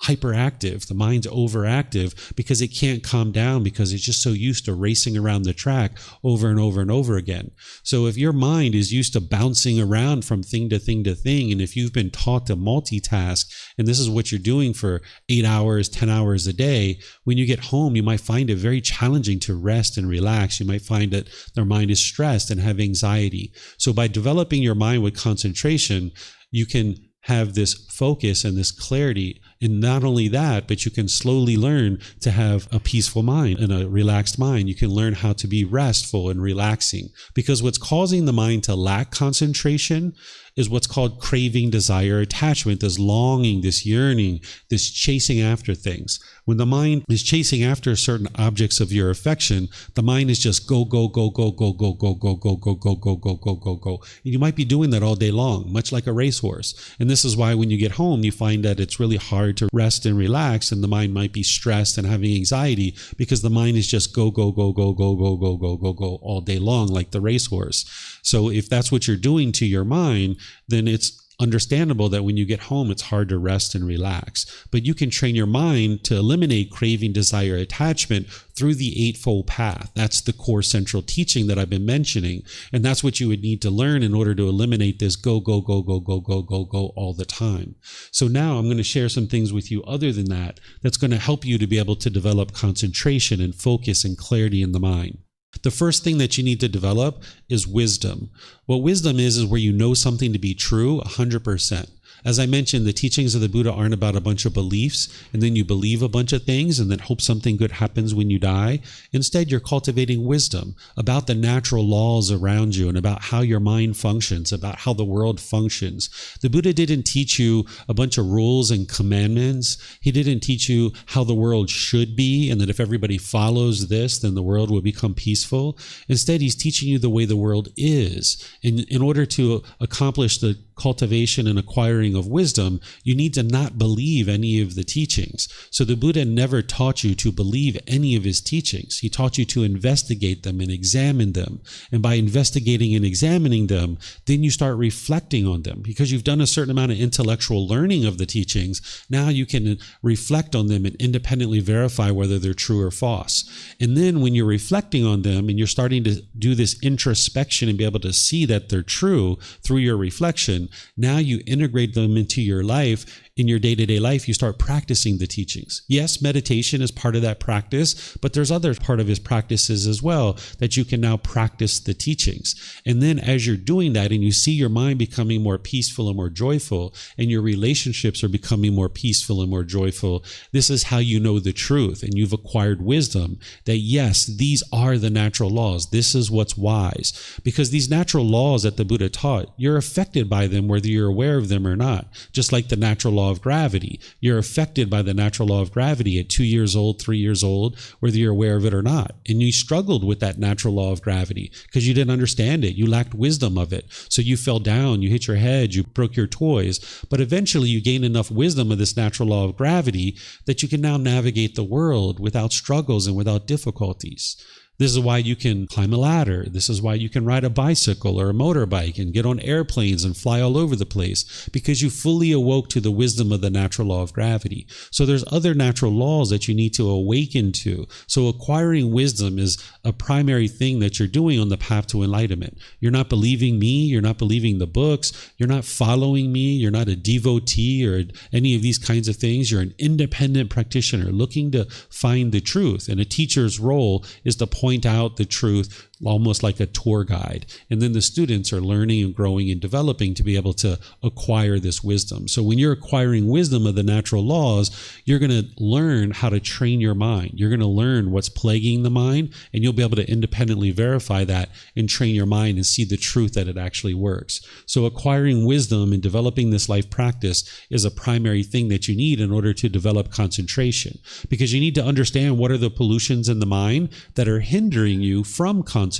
hyperactive. The mind's overactive because it can't calm down because it's just so used to racing around the track over and over and over again. So if your mind is used to bouncing around from thing to thing to thing, and if you've been taught to multitask, and this is what you're doing for 8 hours, 10 hours a day, when you get home, you might find it very challenging to rest and relax. You might find that their mind is stressed and have anxiety. So by developing your mind with concentration, you can have this focus and this clarity. And not only that, but you can slowly learn to have a peaceful mind and a relaxed mind. You can learn how to be restful and relaxing, because what's causing the mind to lack concentration is what's called craving, desire, attachment, this longing, this yearning, this chasing after things. When the mind is chasing after certain objects of your affection, the mind is just go, go, go, go, go, go, go, go, go, go, go, go, go, go, go, go. And you might be doing that all day long, much like a racehorse. And this is why when you get home, you find that it's really hard to rest and relax, and the mind might be stressed and having anxiety because the mind is just go, go, go, go, go, go, go, go, go, go all day long, like the racehorse. So if that's what you're doing to your mind, then it's understandable that when you get home, it's hard to rest and relax. But you can train your mind to eliminate craving, desire, attachment through the Eightfold Path. That's the core central teaching that I've been mentioning. And that's what you would need to learn in order to eliminate this go, go, go, go, go, go, go, go all the time. So now I'm going to share some things with you other than that, that's going to help you to be able to develop concentration and focus and clarity in the mind. The first thing that you need to develop is wisdom. What wisdom is where you know something to be true 100%. As I mentioned, the teachings of the Buddha aren't about a bunch of beliefs and then you believe a bunch of things and then hope something good happens when you die. Instead, you're cultivating wisdom about the natural laws around you and about how your mind functions, about how the world functions. The Buddha didn't teach you a bunch of rules and commandments. He didn't teach you how the world should be and that if everybody follows this, then the world will become peaceful. Instead, he's teaching you the way the world is. And in order to accomplish the cultivation and acquiring of wisdom, you need to not believe any of the teachings. So the Buddha never taught you to believe any of his teachings. He taught you to investigate them and examine them. And by investigating and examining them, then you start reflecting on them. Because you've done a certain amount of intellectual learning of the teachings, now you can reflect on them and independently verify whether they're true or false. And then when you're reflecting on them and you're starting to do this introspection and be able to see that they're true through your reflection, now you integrate them into your life. In your day-to-day life, you start practicing the teachings. Yes, meditation is part of that practice, but there's other part of his practices as well that you can now practice the teachings. And then as you're doing that and you see your mind becoming more peaceful and more joyful and your relationships are becoming more peaceful and more joyful, this is how you know the truth and you've acquired wisdom that yes, these are the natural laws. This is what's wise. Because these natural laws that the Buddha taught, you're affected by them whether you're aware of them or not. Just like the natural law of gravity. You're affected by the natural law of gravity at 2 years old, 3 years old, whether you're aware of it or not. And you struggled with that natural law of gravity because you didn't understand it. You lacked wisdom of it. So you fell down, you hit your head, you broke your toys. But eventually you gain enough wisdom of this natural law of gravity that you can now navigate the world without struggles and without difficulties. This is why you can climb a ladder. This is why you can ride a bicycle or a motorbike and get on airplanes and fly all over the place because you fully awoke to the wisdom of the natural law of gravity. So there's other natural laws that you need to awaken to. So acquiring wisdom is a primary thing that you're doing on the path to enlightenment. You're not believing me. You're not believing the books. You're not following me. You're not a devotee or any of these kinds of things. You're an independent practitioner looking to find the truth. And a teacher's role is to point out the truth almost like a tour guide. And then the students are learning and growing and developing to be able to acquire this wisdom. So when you're acquiring wisdom of the natural laws, you're going to learn how to train your mind. You're going to learn what's plaguing the mind, and you'll be able to independently verify that and train your mind and see the truth that it actually works. So acquiring wisdom and developing this life practice is a primary thing that you need in order to develop concentration, because you need to understand what are the pollutions in the mind that are hindering you from concentration.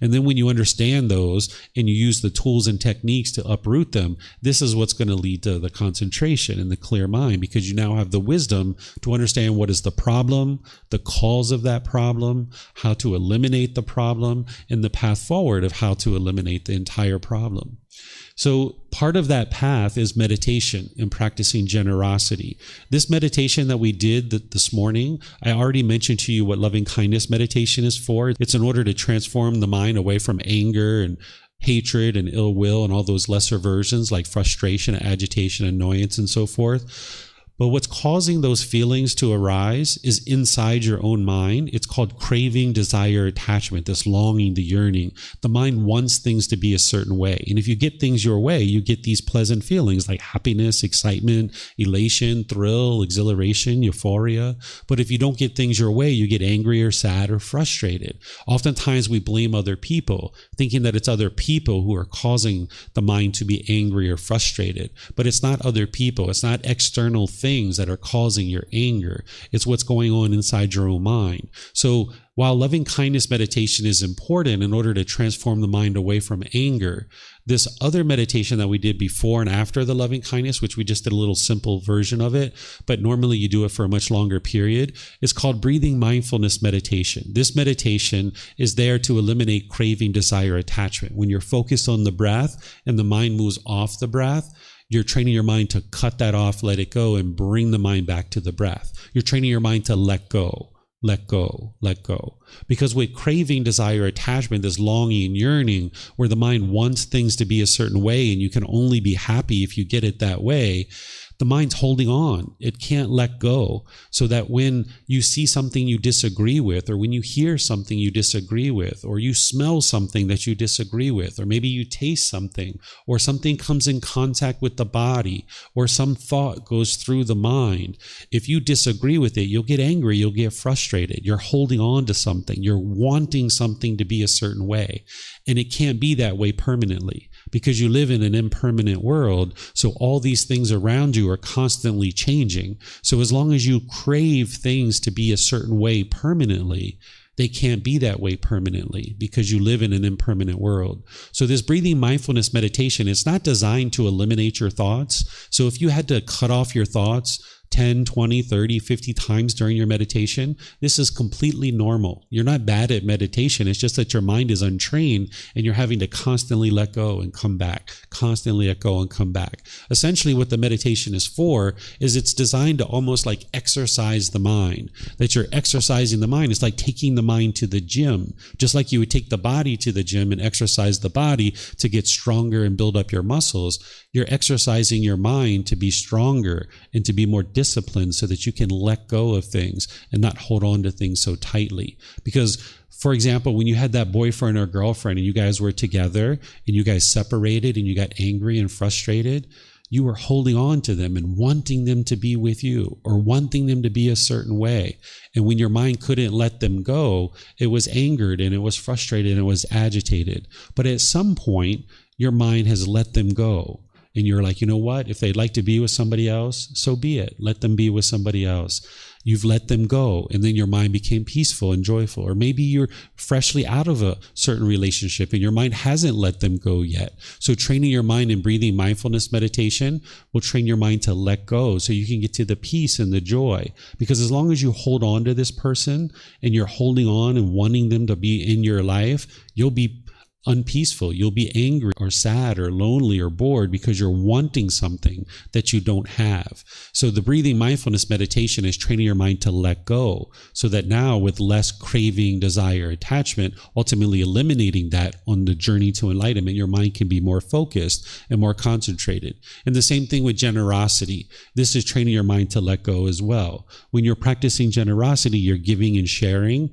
And then when you understand those and you use the tools and techniques to uproot them, this is what's going to lead to the concentration and the clear mind, because you now have the wisdom to understand what is the problem, the cause of that problem, how to eliminate the problem, and the path forward of how to eliminate the entire problem. So part of that path is meditation and practicing generosity. This meditation that we did this morning, I already mentioned to you what loving kindness meditation is for. It's in order to transform the mind away from anger and hatred and ill will and all those lesser versions like frustration, agitation, annoyance, and so forth. But what's causing those feelings to arise is inside your own mind. It's called craving, desire, attachment, this longing, the yearning. The mind wants things to be a certain way. And if you get things your way, you get these pleasant feelings like happiness, excitement, elation, thrill, exhilaration, euphoria. But if you don't get things your way, you get angry or sad or frustrated. Oftentimes we blame other people, thinking that it's other people who are causing the mind to be angry or frustrated. But it's not other people. It's not external things that are causing your anger. It's what's going on inside your own mind. So while loving kindness meditation is important in order to transform the mind away from anger, this other meditation that we did before and after the loving kindness, which we just did a little simple version of it, but normally you do it for a much longer period, is called breathing mindfulness meditation. This meditation is there to eliminate craving, desire, attachment. When you're focused on the breath and the mind moves off the breath, you're training your mind to cut that off, let it go, and bring the mind back to the breath. You're training your mind to let go, let go, let go. Because with craving, desire, attachment, this longing and yearning, where the mind wants things to be a certain way and you can only be happy if you get it that way, the mind's holding on. It can't let go. So that when you see something you disagree with, or when you hear something you disagree with, or you smell something that you disagree with, or maybe you taste something, or something comes in contact with the body, or some thought goes through the mind, if you disagree with it, you'll get angry, you'll get frustrated. You're holding on to something. You're wanting something to be a certain way. And it can't be that way permanently because you live in an impermanent world. So all these things around you are constantly changing. So as long as you crave things to be a certain way permanently, they can't be that way permanently because you live in an impermanent world. So this breathing mindfulness meditation, it's not designed to eliminate your thoughts. So if you had to cut off your thoughts 10, 20, 30, 50 times during your meditation, this is completely normal. You're not bad at meditation. It's just that your mind is untrained and you're having to constantly let go and come back, constantly let go and come back. Essentially what the meditation is for is it's designed to almost like exercise the mind, that you're exercising the mind. It's like taking the mind to the gym, just like you would take the body to the gym and exercise the body to get stronger and build up your muscles. You're exercising your mind to be stronger and to be more disciplined so that you can let go of things and not hold on to things so tightly. Because, for example, when you had that boyfriend or girlfriend and you guys were together and you guys separated and you got angry and frustrated, you were holding on to them and wanting them to be with you or wanting them to be a certain way. And when your mind couldn't let them go, it was angered and it was frustrated and it was agitated. But at some point, your mind has let them go. And you're like, you know what? If they'd like to be with somebody else, so be it. Let them be with somebody else. You've let them go. And then your mind became peaceful and joyful. Or maybe you're freshly out of a certain relationship and your mind hasn't let them go yet. So training your mind in breathing mindfulness meditation will train your mind to let go so you can get to the peace and the joy. Because as long as you hold on to this person and you're holding on and wanting them to be in your life, you'll be unpeaceful. You'll be angry or sad or lonely or bored because you're wanting something that you don't have. So the breathing mindfulness meditation is training your mind to let go so that now with less craving, desire, attachment, ultimately eliminating that on the journey to enlightenment, your mind can be more focused and more concentrated. And the same thing with generosity. This is training your mind to let go as well. When you're practicing generosity, you're giving and sharing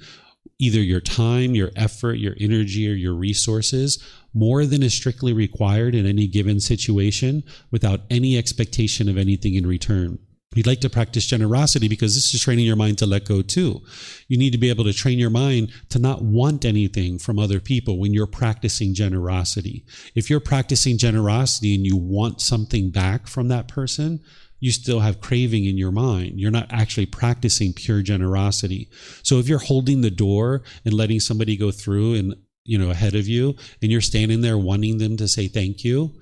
either your time, your effort, your energy, or your resources, more than is strictly required in any given situation without any expectation of anything in return. You'd like to practice generosity because this is training your mind to let go too. You need to be able to train your mind to not want anything from other people when you're practicing generosity. If you're practicing generosity and you want something back from that person, you still have craving in your mind. You're not actually practicing pure generosity. So if you're holding the door and letting somebody go through and, ahead of you, and you're standing there wanting them to say thank you,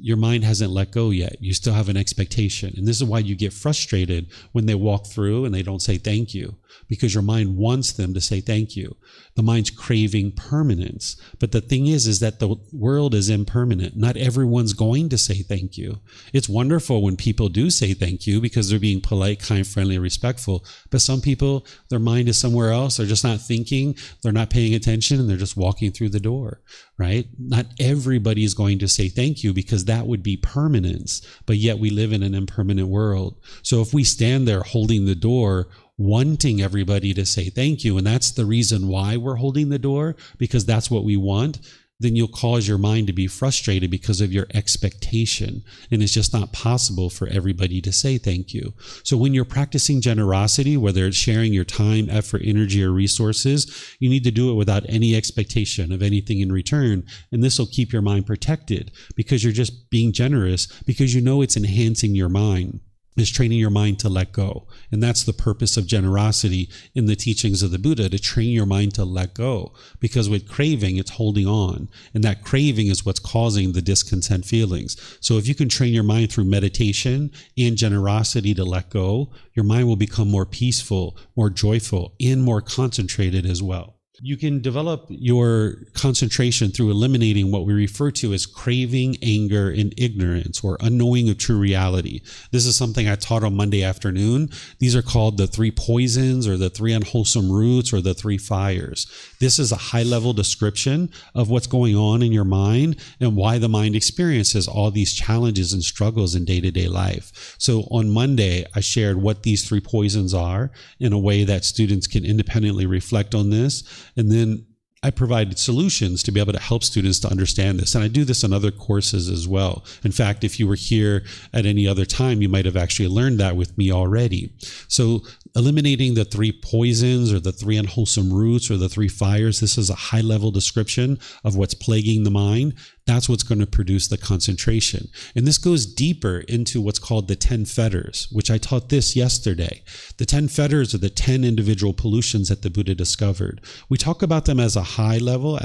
your mind hasn't let go yet. You still have an expectation. And this is why you get frustrated when they walk through and they don't say thank you. because your mind wants them to say thank you. The mind's craving permanence. But the thing is that the world is impermanent. Not everyone's going to say thank you. It's wonderful when people do say thank you because they're being polite, kind, friendly, respectful. But some people, their mind is somewhere else. They're just not thinking. They're not paying attention, and they're just walking through the door, right? Not everybody is going to say thank you because that would be permanence. But yet we live in an impermanent world. So if we stand there holding the door, wanting everybody to say thank you, and that's the reason why we're holding the door, because that's what we want, then you'll cause your mind to be frustrated because of your expectation. And it's just not possible for everybody to say thank you. So when you're practicing generosity, whether it's sharing your time, effort, energy, or resources, you need to do it without any expectation of anything in return. And this will keep your mind protected because you're just being generous because you know it's enhancing your mind. Is training your mind to let go. And that's the purpose of generosity in the teachings of the Buddha, to train your mind to let go. Because with craving, it's holding on. And that craving is what's causing the discontent feelings. So if you can train your mind through meditation and generosity to let go, your mind will become more peaceful, more joyful, and more concentrated as well. You can develop your concentration through eliminating what we refer to as craving, anger, and ignorance, or unknowing of true reality. This is something I taught on Monday afternoon. These are called the 3 poisons, or the 3 unwholesome roots, or the 3 fires. This is a high-level description of what's going on in your mind and why the mind experiences all these challenges and struggles in day-to-day life. So on Monday, I shared what these 3 poisons are in a way that students can independently reflect on this. And then I provided solutions to be able to help students to understand this. And I do this in other courses as well. In fact, if you were here at any other time, you might have actually learned that with me already. So eliminating the 3 poisons, or the 3 unwholesome roots, or the 3 fires, this is a high-level description of what's plaguing the mind. That's what's going to produce the concentration. And this goes deeper into what's called the 10 fetters, which I taught this yesterday. The 10 fetters are the 10 individual pollutions that the Buddha discovered. We talk about them as a high level,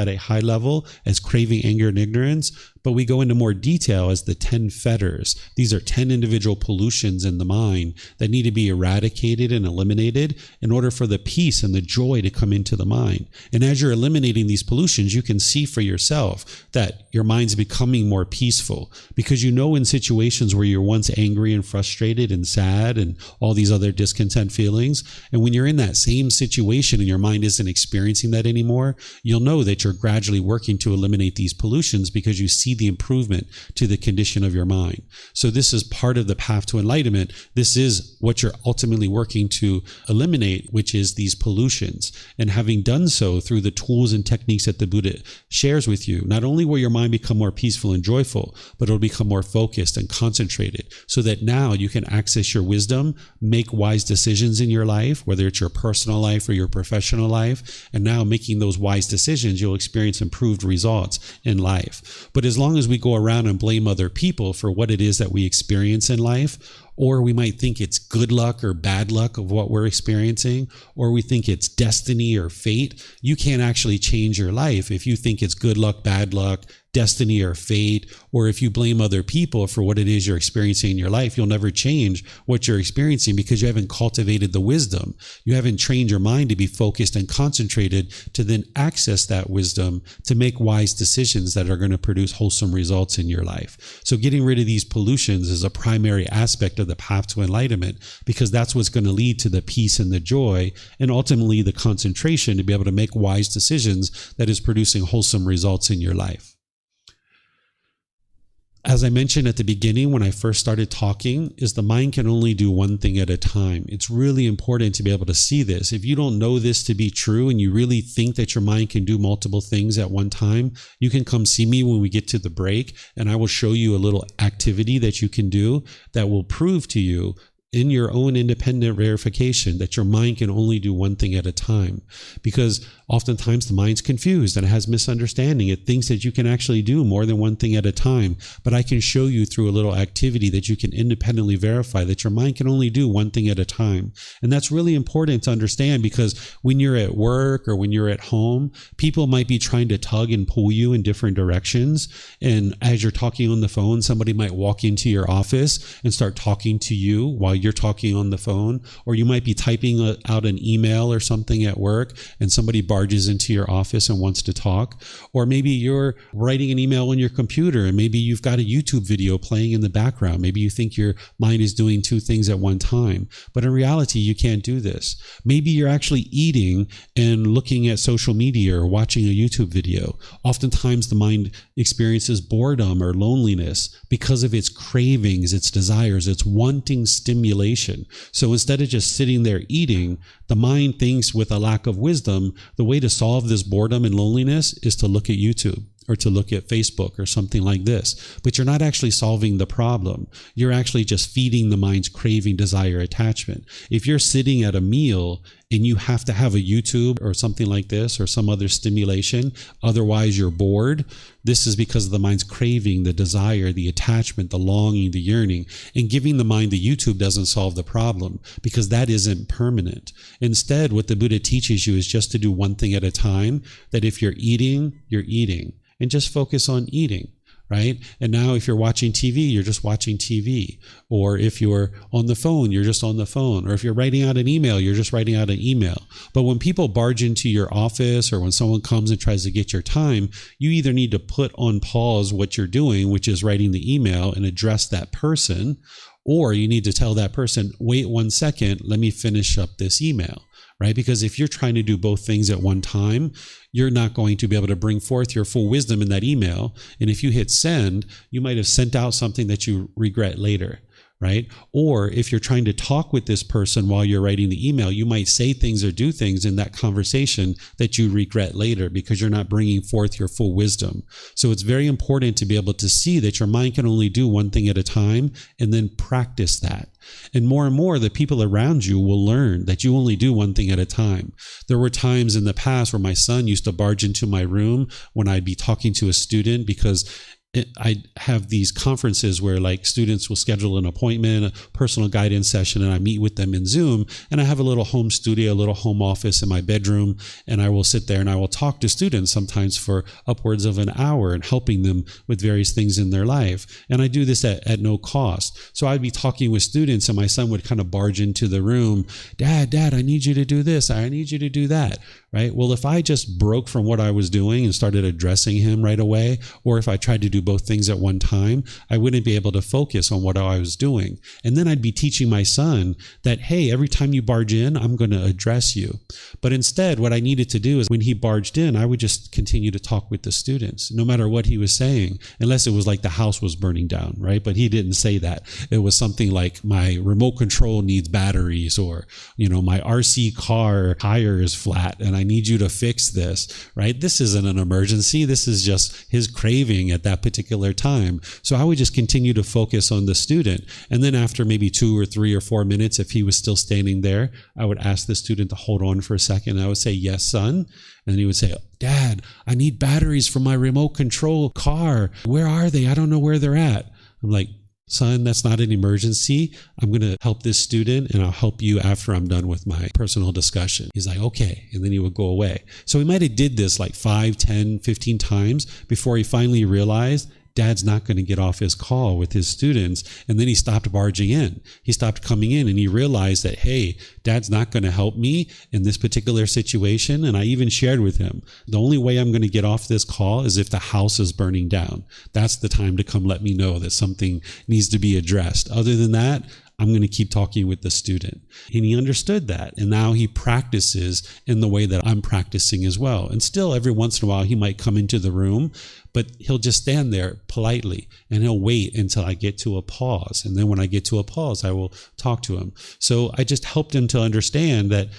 as craving, anger, and ignorance, but we go into more detail as the 10 fetters. These are 10 individual pollutions in the mind that need to be eradicated and eliminated in order for the peace and the joy to come into the mind. And as you're eliminating these pollutions, you can see for yourself that your mind's becoming more peaceful, because you know in situations where you're once angry and frustrated and sad and all these other discontent feelings, and when you're in that same situation and your mind isn't experiencing that anymore, you'll know that you're gradually working to eliminate these pollutions because you see the improvement to the condition of your mind. So this is part of the path to enlightenment. This is what you're ultimately working to eliminate, which is these pollutions. And having done so through the tools and techniques that the Buddha shares with you, not only will your mind become more peaceful and joyful, but it'll become more focused and concentrated, so that now you can access your wisdom, make wise decisions in your life, whether it's your personal life or your professional life. And now making those wise decisions, you'll experience improved results in life. But as long as we go around and blame other people for what it is that we experience in life, or we might think it's good luck or bad luck of what we're experiencing, or we think it's destiny or fate, you can't actually change your life if you think it's good luck, bad luck, destiny or fate, or if you blame other people for what it is you're experiencing in your life. You'll never change what you're experiencing because you haven't cultivated the wisdom. You haven't trained your mind to be focused and concentrated to then access that wisdom to make wise decisions that are going to produce wholesome results in your life. So getting rid of these pollutions is a primary aspect of the path to enlightenment, because that's what's going to lead to the peace and the joy, and ultimately the concentration to be able to make wise decisions that is producing wholesome results in your life. As I mentioned at the beginning when I first started talking, is the mind can only do one thing at a time. It's really important to be able to see this. If you don't know this to be true and you really think that your mind can do multiple things at one time, you can come see me when we get to the break, and I will show you a little activity that you can do that will prove to you in your own independent verification that your mind can only do one thing at a time. Because Oftentimes the mind's confused and it has misunderstanding. It thinks that you can actually do more than one thing at a time. But I can show you through a little activity that you can independently verify that your mind can only do one thing at a time. And that's really important to understand, because when you're at work or when you're at home, people might be trying to tug and pull you in different directions. And as you're talking on the phone, somebody might walk into your office and start talking to you while you're talking on the phone. Or you might be typing out an email or something at work and somebody barges into your office and wants to talk. Or maybe you're writing an email on your computer and maybe you've got a YouTube video playing in the background. Maybe you think your mind is doing two things at one time, but in reality, you can't do this. Maybe you're actually eating and looking at social media or watching a YouTube video. Oftentimes the mind experiences boredom or loneliness because of its cravings, its desires, its wanting stimulation. So instead of just sitting there eating, the mind thinks with a lack of wisdom, the way to solve this boredom and loneliness is to look at YouTube or to look at Facebook or something like this. But you're not actually solving the problem. You're actually just feeding the mind's craving, desire, attachment. If you're sitting at a meal and you have to have a YouTube or something like this or some other stimulation, otherwise you're bored, this is because of the mind's craving, the desire, the attachment, the longing, the yearning. And giving the mind the YouTube doesn't solve the problem, because that isn't permanent. Instead, what the Buddha teaches you is just to do one thing at a time, that if you're eating, you're eating. And just focus on eating, right? And now if you're watching TV, you're just watching TV. Or if you're on the phone, you're just on the phone. Or if you're writing out an email, you're just writing out an email. But when people barge into your office or when someone comes and tries to get your time, you either need to put on pause what you're doing, which is writing the email, and address that person, or you need to tell that person, wait 1 second, let me finish up this email. Right? Because if you're trying to do both things at one time, you're not going to be able to bring forth your full wisdom in that email. And if you hit send, you might have sent out something that you regret later. Right? Or if you're trying to talk with this person while you're writing the email, you might say things or do things in that conversation that you regret later because you're not bringing forth your full wisdom. So it's very important to be able to see that your mind can only do one thing at a time, and then practice that. And more, the people around you will learn that you only do one thing at a time. There were times in the past where my son used to barge into my room when I'd be talking to a student, because I have these conferences where like students will schedule an appointment, a personal guidance session, and I meet with them in Zoom. And I have a little home studio, a little home office in my bedroom. And I will sit there and I will talk to students sometimes for upwards of an hour and helping them with various things in their life. And I do this at no cost. So I'd be talking with students and my son would kind of barge into the room. Dad, I need you to do this. I need you to do that. Right? Well, if I just broke from what I was doing and started addressing him right away, or if I tried to do both things at one time, I wouldn't be able to focus on what I was doing. And then I'd be teaching my son that, hey, every time you barge in, I'm going to address you. But instead, what I needed to do is when he barged in, I would just continue to talk with the students, no matter what he was saying, unless it was like the house was burning down, right? But he didn't say that. It was something like my remote control needs batteries, or, my RC car tire is flat and I need you to fix this, right? This isn't an emergency. This is just his craving at that particular time. So I would just continue to focus on the student. And then after maybe 2 or 3 or 4 minutes, if he was still standing there, I would ask the student to hold on for a second. I would say, yes, son. And then he would say, Dad, I need batteries for my remote control car. Where are they? I don't know where they're at. I'm like, son, that's not an emergency. I'm going to help this student and I'll help you after I'm done with my personal discussion. He's like, okay. And then he would go away. So he might have did this like 5, 10, 15 times before he finally realized Dad's not going to get off his call with his students. And then he stopped barging in. He stopped coming in and he realized that, hey, Dad's not going to help me in this particular situation. And I even shared with him, the only way I'm going to get off this call is if the house is burning down. That's the time to come let me know that something needs to be addressed. Other than that, I'm going to keep talking with the student. And he understood that. And now he practices in the way that I'm practicing as well. And still every once in a while, he might come into the room, but he'll just stand there politely and he'll wait until I get to a pause. And then when I get to a pause, I will talk to him. So I just helped him to understand that,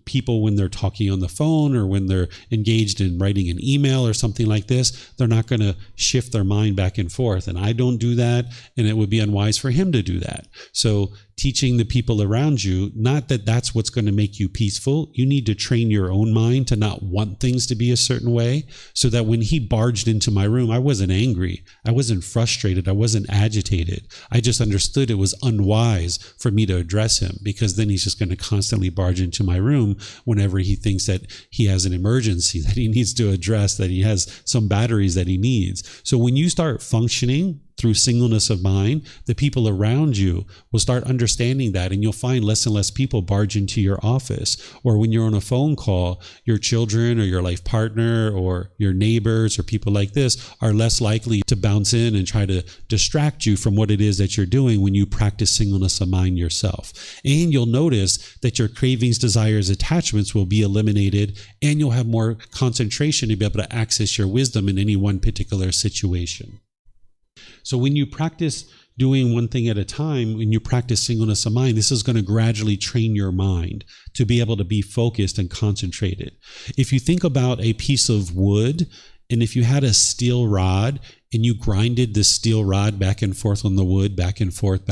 people, when they're talking on the phone or when they're engaged in writing an email or something like this, they're not going to shift their mind back and forth. And I don't do that. And it would be unwise for him to do that. So teaching the people around you, not that that's what's going to make you peaceful. You need to train your own mind to not want things to be a certain way, so that when he barged into my room, I wasn't angry. I wasn't frustrated. I wasn't agitated. I just understood it was unwise for me to address him, because then he's just going to constantly barge into my room whenever he thinks that he has an emergency that he needs to address, that he has some batteries that he needs. So when you start functioning through singleness of mind, the people around you will start understanding that, and you'll find less and less people barge into your office. Or when you're on a phone call, your children or your life partner or your neighbors or people like this are less likely to bounce in and try to distract you from what it is that you're doing when you practice singleness of mind yourself. And you'll notice that your cravings, desires, attachments will be eliminated, and you'll have more concentration to be able to access your wisdom in any one particular situation. So when you practice doing one thing at a time, when you practice singleness of mind, this is going to gradually train your mind to be able to be focused and concentrated. If you think about a piece of wood, and if you had a steel rod and you grinded this steel rod back and forth on the wood, back and forth,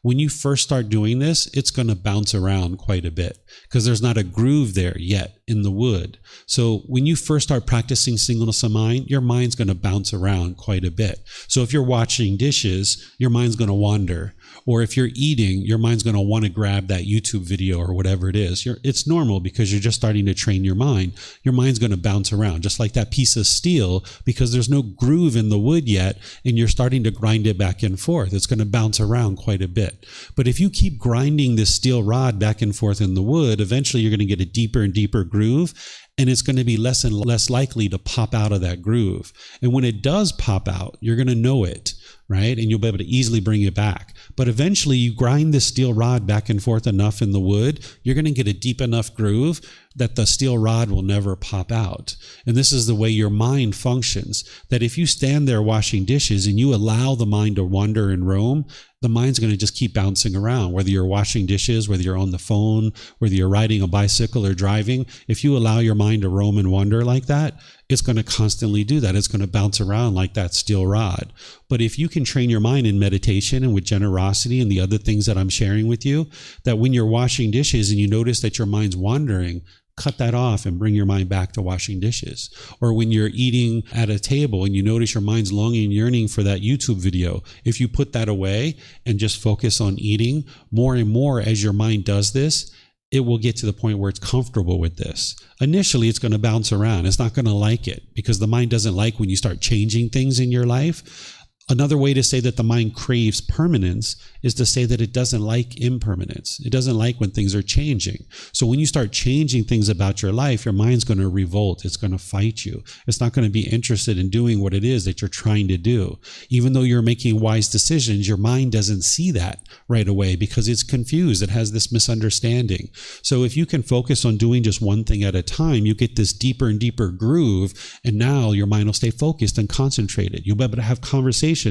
when you first start doing this, it's going to bounce around quite a bit because there's not a groove there yet in the wood. So when you first start practicing singleness of mind, your mind's going to bounce around quite a bit. So if you're washing dishes, your mind's going to wander. Or if you're eating, your mind's going to want to grab that YouTube video or whatever it is. It's normal because you're just starting to train your mind. Your mind's going to bounce around, just like that piece of steel, because there's no groove in the wood yet, and you're starting to grind it back and forth. It's going to bounce around quite a bit. But if you keep grinding this steel rod back and forth in the wood, eventually you're going to get a deeper and deeper groove, and it's going to be less and less likely to pop out of that groove. And when it does pop out, you're going to know it, right? And you'll be able to easily bring it back. But eventually you grind this steel rod back and forth enough in the wood, you're going to get a deep enough groove that the steel rod will never pop out. And this is the way your mind functions, that if you stand there washing dishes and you allow the mind to wander and roam, the mind's going to just keep bouncing around, whether you're washing dishes, whether you're on the phone, whether you're riding a bicycle or driving. If you allow your mind to roam and wander like that, it's going to constantly do that. It's going to bounce around like that steel rod. But if you can train your mind in meditation and with generosity and the other things that I'm sharing with you, that when you're washing dishes and you notice that your mind's wandering, cut that off and bring your mind back to washing dishes. Or when you're eating at a table and you notice your mind's longing and yearning for that YouTube video, if you put that away and just focus on eating, more and more as your mind does this, it will get to the point where it's comfortable with this. Initially, it's going to bounce around. It's not going to like it because the mind doesn't like when you start changing things in your life. Another way to say that the mind craves permanence is to say that it doesn't like impermanence. It doesn't like when things are changing. So when you start changing things about your life, your mind's going to revolt. It's going to fight you. It's not going to be interested in doing what it is that you're trying to do. Even though you're making wise decisions, your mind doesn't see that right away because it's confused. It has this misunderstanding. So if you can focus on doing just one thing at a time, you get this deeper and deeper groove, and now your mind will stay focused and concentrated. You'll be able to have conversations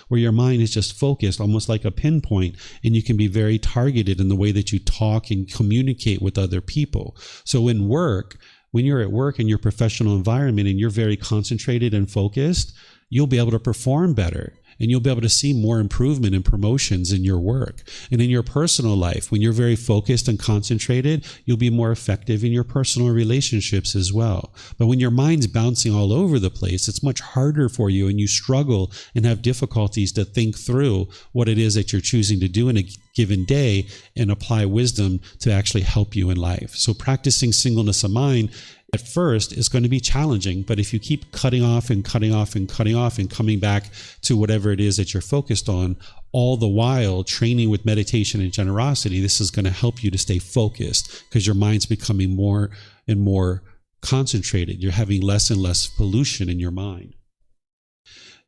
where your mind is just focused, almost like a pinpoint, and you can be very targeted in the way that you talk and communicate with other people. So in work, when you're at work in your professional environment and you're very concentrated and focused, you'll be able to perform better. And you'll be able to see more improvement and promotions in your work. And in your personal life, when you're very focused and concentrated, you'll be more effective in your personal relationships as well. But when your mind's bouncing all over the place, it's much harder for you, and you struggle and have difficulties to think through what it is that you're choosing to do in a given day and apply wisdom to actually help you in life. So practicing singleness of mind at first is going to be challenging, but if you keep cutting off and cutting off and cutting off and coming back to whatever it is that you're focused on, all the while training with meditation and generosity, this is going to help you to stay focused because your mind's becoming more and more concentrated. You're having less and less pollution in your mind.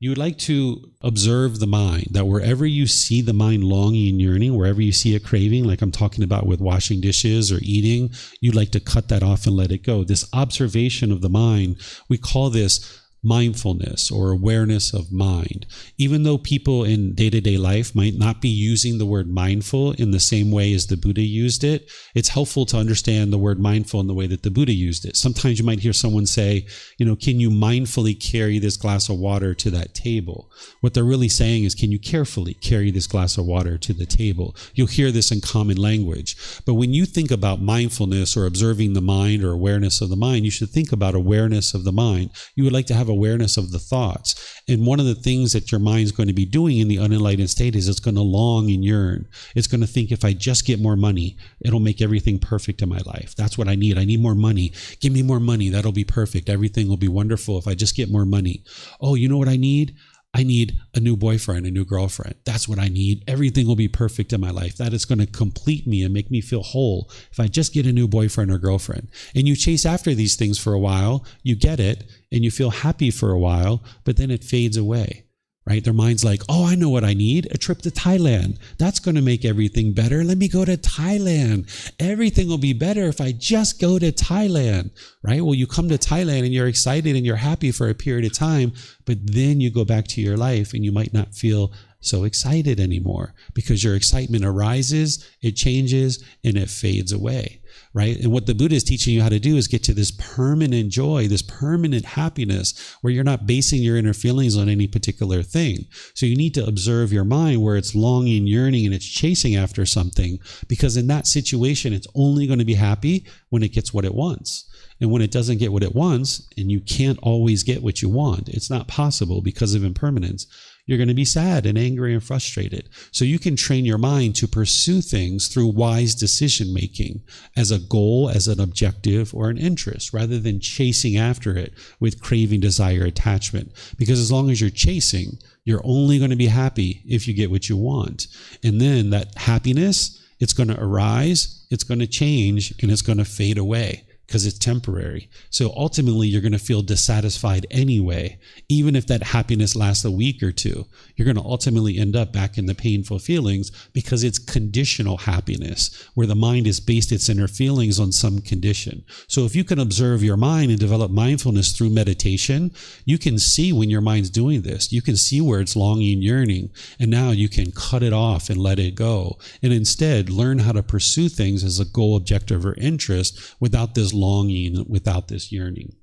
You would like to observe the mind, that wherever you see the mind longing and yearning, wherever you see a craving, like I'm talking about with washing dishes or eating, you'd like to cut that off and let it go. This observation of the mind, we call this mindfulness or awareness of mind. Even though people in day-to-day life might not be using the word mindful in the same way as the Buddha used it, it's helpful to understand the word mindful in the way that the Buddha used it. Sometimes you might hear someone say, can you mindfully carry this glass of water to that table? What they're really saying is, can you carefully carry this glass of water to the table? You'll hear this in common language. But when you think about mindfulness or observing the mind or awareness of the mind, you should think about awareness of the mind. You would like to have awareness of the thoughts. And one of the things that your mind's going to be doing in the unenlightened state is it's going to long and yearn. It's going to think, if I just get more money, it'll make everything perfect in my life. That's what I need. I need more money. Give me more money. That'll be perfect. Everything will be wonderful if I just get more money. Oh, you know what I need? I need a new boyfriend, a new girlfriend. That's what I need. Everything will be perfect in my life. That is going to complete me and make me feel whole if I just get a new boyfriend or girlfriend. And you chase after these things for a while, you get it, and you feel happy for a while, but then it fades away. Right? Their mind's like, oh, I know what I need. A trip to Thailand. That's going to make everything better. Let me go to Thailand. Everything will be better if I just go to Thailand. Right? Well, you come to Thailand and you're excited and you're happy for a period of time, but then you go back to your life and you might not feel so excited anymore because your excitement arises, it changes, and it fades away. Right? And what the Buddha is teaching you how to do is get to this permanent joy, this permanent happiness where you're not basing your inner feelings on any particular thing. So you need to observe your mind where it's longing, yearning, and it's chasing after something, because in that situation, it's only going to be happy when it gets what it wants. And when it doesn't get what it wants, and you can't always get what you want, it's not possible because of impermanence, you're going to be sad and angry and frustrated. So you can train your mind to pursue things through wise decision making as a goal, as an objective, or an interest, rather than chasing after it with craving, desire, attachment. Because as long as you're chasing, you're only going to be happy if you get what you want. And then that happiness, it's going to arise, it's going to change, and it's going to fade away, because it's temporary. So ultimately, you're going to feel dissatisfied anyway. Even if that happiness lasts a week or two, you're going to ultimately end up back in the painful feelings, because it's conditional happiness, where the mind has based its inner feelings on some condition. So if you can observe your mind and develop mindfulness through meditation, you can see when your mind's doing this. You can see where it's longing, yearning, and now you can cut it off and let it go. And instead, learn how to pursue things as a goal, objective, or interest without this longing, without this yearning.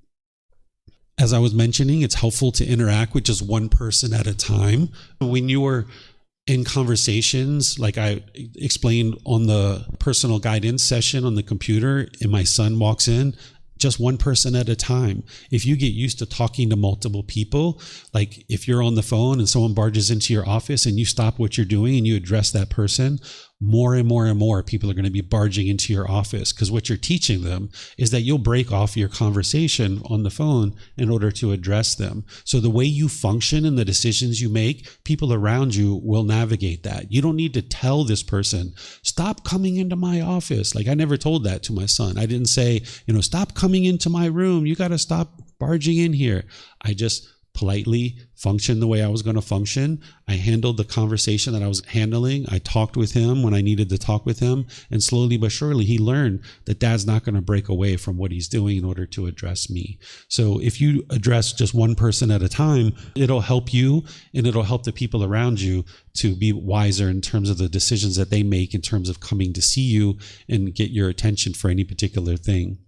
As I was mentioning, it's helpful to interact with just one person at a time. When you are in conversations, like I explained on the personal guidance session on the computer, and my son walks in, just one person at a time. If you get used to talking to multiple people, like if you're on the phone and someone barges into your office and you stop what you're doing and you address that person, more and more and more people are going to be barging into your office, because what you're teaching them is that you'll break off your conversation on the phone in order to address them. So the way you function and the decisions you make, people around you will navigate that. You don't need to tell this person, stop coming into my office. Like I never told that to my son. I didn't say, stop coming into my room. You got to stop barging in here. I just politely functioned the way I was going to function. I handled the conversation that I was handling. I talked with him when I needed to talk with him. And slowly but surely, he learned that Dad's not going to break away from what he's doing in order to address me. So if you address just one person at a time, it'll help you and it'll help the people around you to be wiser in terms of the decisions that they make in terms of coming to see you and get your attention for any particular thing.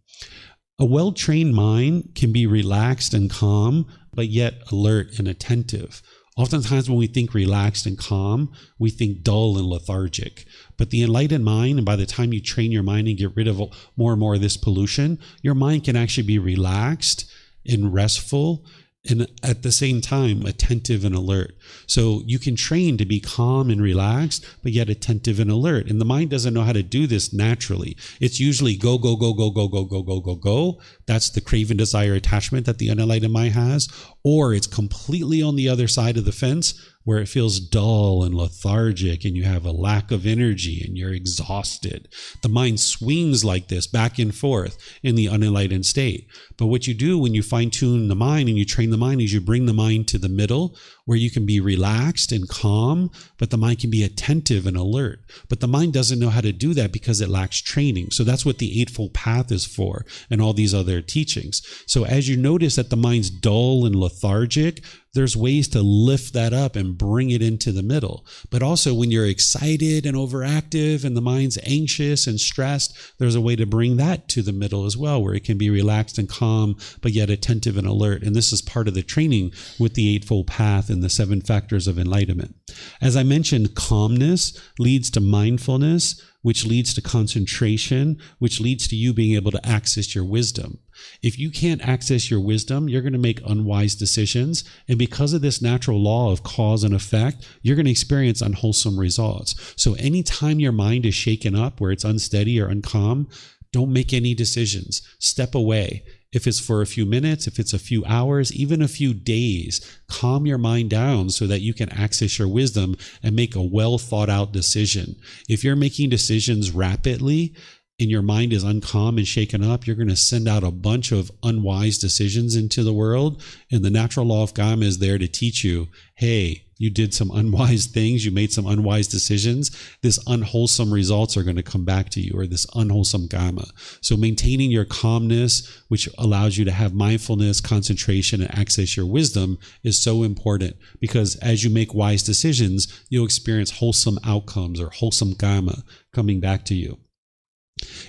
A well-trained mind can be relaxed and calm, but yet alert and attentive. Oftentimes when we think relaxed and calm, we think dull and lethargic. But the enlightened mind, and by the time you train your mind and get rid of more and more of this pollution, your mind can actually be relaxed and restful, and at the same time, attentive and alert. So you can train to be calm and relaxed, but yet attentive and alert. And the mind doesn't know how to do this naturally. It's usually go, go, go, go, go, go, go, go, go, go. That's the craving, desire, attachment that the unenlightened mind has. Or it's completely on the other side of the fence, where it feels dull and lethargic and you have a lack of energy and you're exhausted. The mind swings like this back and forth in the unenlightened state. But what you do when you fine-tune the mind and you train the mind is you bring the mind to the middle where you can be relaxed and calm, but the mind can be attentive and alert. But the mind doesn't know how to do that because it lacks training. So that's what the Eightfold Path is for and all these other teachings. So as you notice that the mind's dull and lethargic, there's ways to lift that up and bring it into the middle. But also when you're excited and overactive and the mind's anxious and stressed, there's a way to bring that to the middle as well, where it can be relaxed and calm, but yet attentive and alert. And this is part of the training with the Eightfold Path and the 7 factors of enlightenment. As I mentioned, calmness leads to mindfulness, which leads to concentration, which leads to you being able to access your wisdom. If you can't access your wisdom, you're going to make unwise decisions. And because of this natural law of cause and effect, you're going to experience unwholesome results. So anytime your mind is shaken up where it's unsteady or uncalm, don't make any decisions. Step away. If it's for a few minutes, if it's a few hours, even a few days, calm your mind down so that you can access your wisdom and make a well thought out decision. If you're making decisions rapidly and your mind is uncalm and shaken up, you're going to send out a bunch of unwise decisions into the world. And the natural law of karma is there to teach you, hey, you did some unwise things, you made some unwise decisions, this unwholesome results are going to come back to you, or this unwholesome karma. So maintaining your calmness, which allows you to have mindfulness, concentration, and access your wisdom is so important, because as you make wise decisions, you'll experience wholesome outcomes or wholesome karma coming back to you.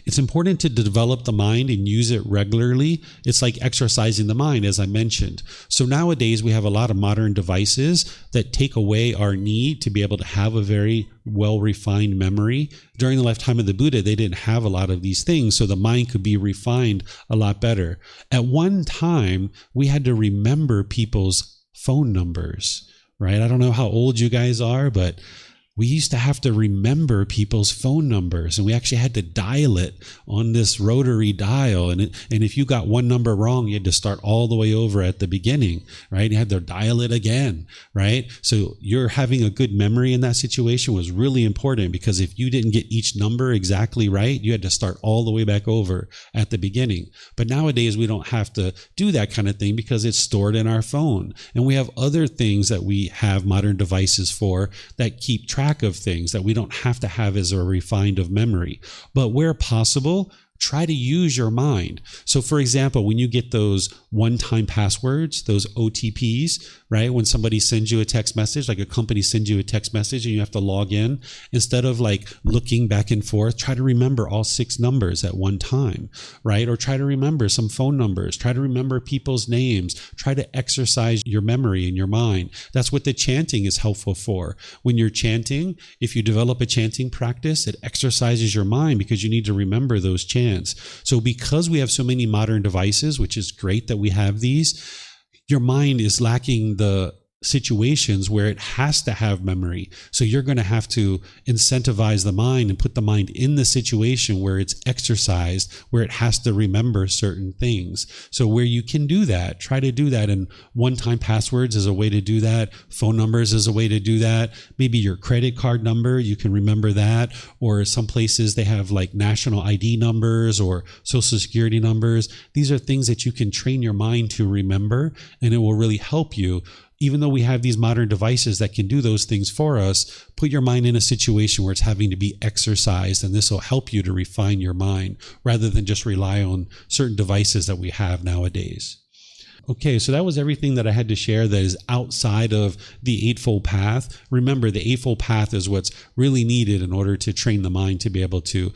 It's important to develop the mind and use it regularly. It's like exercising the mind, as I mentioned. So nowadays we have a lot of modern devices that take away our need to be able to have a very well-refined memory. During the lifetime of the Buddha, they didn't have a lot of these things, so the mind could be refined a lot better. At one time, we had to remember people's phone numbers, right? I don't know how old you guys are, but we used to have to remember people's phone numbers, and we actually had to dial it on this rotary dial. And if you got one number wrong, you had to start all the way over at the beginning, right? You had to dial it again, right? So you're having a good memory in that situation was really important, because if you didn't get each number exactly right, you had to start all the way back over at the beginning. But nowadays we don't have to do that kind of thing because it's stored in our phone. And we have other things that we have modern devices for that keep track of things that we don't have to have as a refined of memory. But where possible, try to use your mind. So for example, when you get those one-time passwords, those OTPs, right? When somebody sends you a text message, like a company sends you a text message and you have to log in, instead of like looking back and forth, try to remember all 6 numbers at one time, right? Or try to remember some phone numbers, try to remember people's names, try to exercise your memory in your mind. That's what the chanting is helpful for. When you're chanting, if you develop a chanting practice, it exercises your mind because you need to remember those chants. So because we have so many modern devices, which is great that we have these, your mind is lacking the situations where it has to have memory. So you're going to have to incentivize the mind and put the mind in the situation where it's exercised, where it has to remember certain things. So where you can do that, try to do that. And one-time passwords is a way to do that. Phone numbers is a way to do that. Maybe your credit card number, you can remember that. Or some places they have like national ID numbers or social security numbers. These are things that you can train your mind to remember, and it will really help you. Even though we have these modern devices that can do those things for us, put your mind in a situation where it's having to be exercised, and this will help you to refine your mind rather than just rely on certain devices that we have nowadays. Okay, so that was everything that I had to share that is outside of the Eightfold Path. Remember, the Eightfold Path is what's really needed in order to train the mind to be able to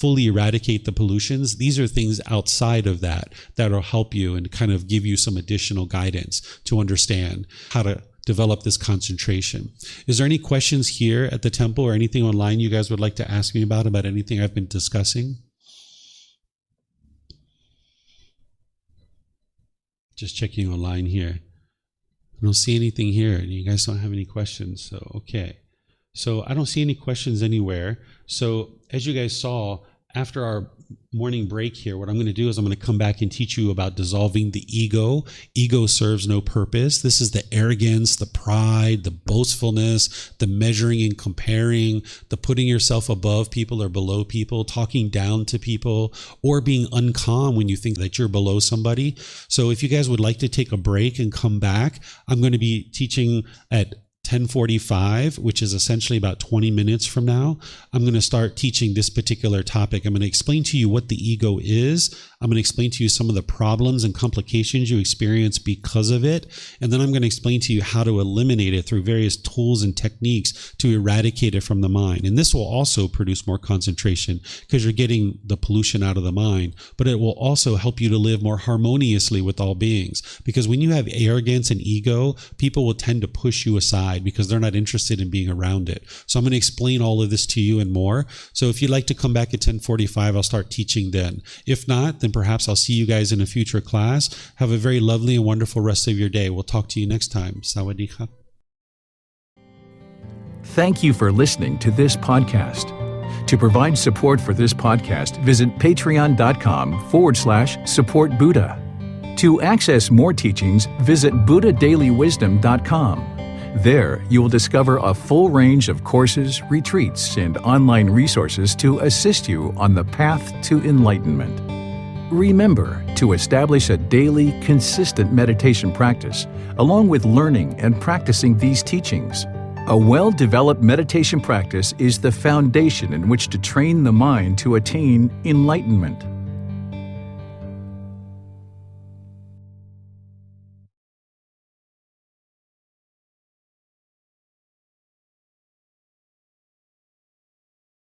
fully eradicate the pollutions. These are things outside of that that'll help you and kind of give you some additional guidance to understand how to develop this concentration. Is there any questions here at the temple or anything online you guys would like to ask me about anything I've been discussing? Just checking online here. I don't see anything here. You guys don't have any questions, so okay. So I don't see any questions anywhere. So as you guys saw, after our morning break here, what I'm going to do is I'm going to come back and teach you about dissolving the ego. Ego serves no purpose. This is the arrogance, the pride, the boastfulness, the measuring and comparing, the putting yourself above people or below people, talking down to people, or being uncalm when you think that you're below somebody. So if you guys would like to take a break and come back, I'm going to be teaching at 10:45, which is essentially about 20 minutes from now. I'm going to start teaching this particular topic. I'm going to explain to you what the ego is. I'm going to explain to you some of the problems and complications you experience because of it. And then I'm going to explain to you how to eliminate it through various tools and techniques to eradicate it from the mind. And this will also produce more concentration because you're getting the pollution out of the mind, but it will also help you to live more harmoniously with all beings. Because when you have arrogance and ego, people will tend to push you aside because they're not interested in being around it. So I'm going to explain all of this to you and more. So if you'd like to come back at 10:45, I'll start teaching then. If not, then perhaps I'll see you guys in a future class. Have a very lovely and wonderful rest of your day. We'll talk to you next time. Sawadee ka. Thank you for listening to this podcast. To provide support for this podcast, visit patreon.com/support Buddha. To access more teachings, visit buddhadailywisdom.com. There, you will discover a full range of courses, retreats, and online resources to assist you on the path to enlightenment. Remember to establish a daily, consistent meditation practice, along with learning and practicing these teachings. A well-developed meditation practice is the foundation in which to train the mind to attain enlightenment.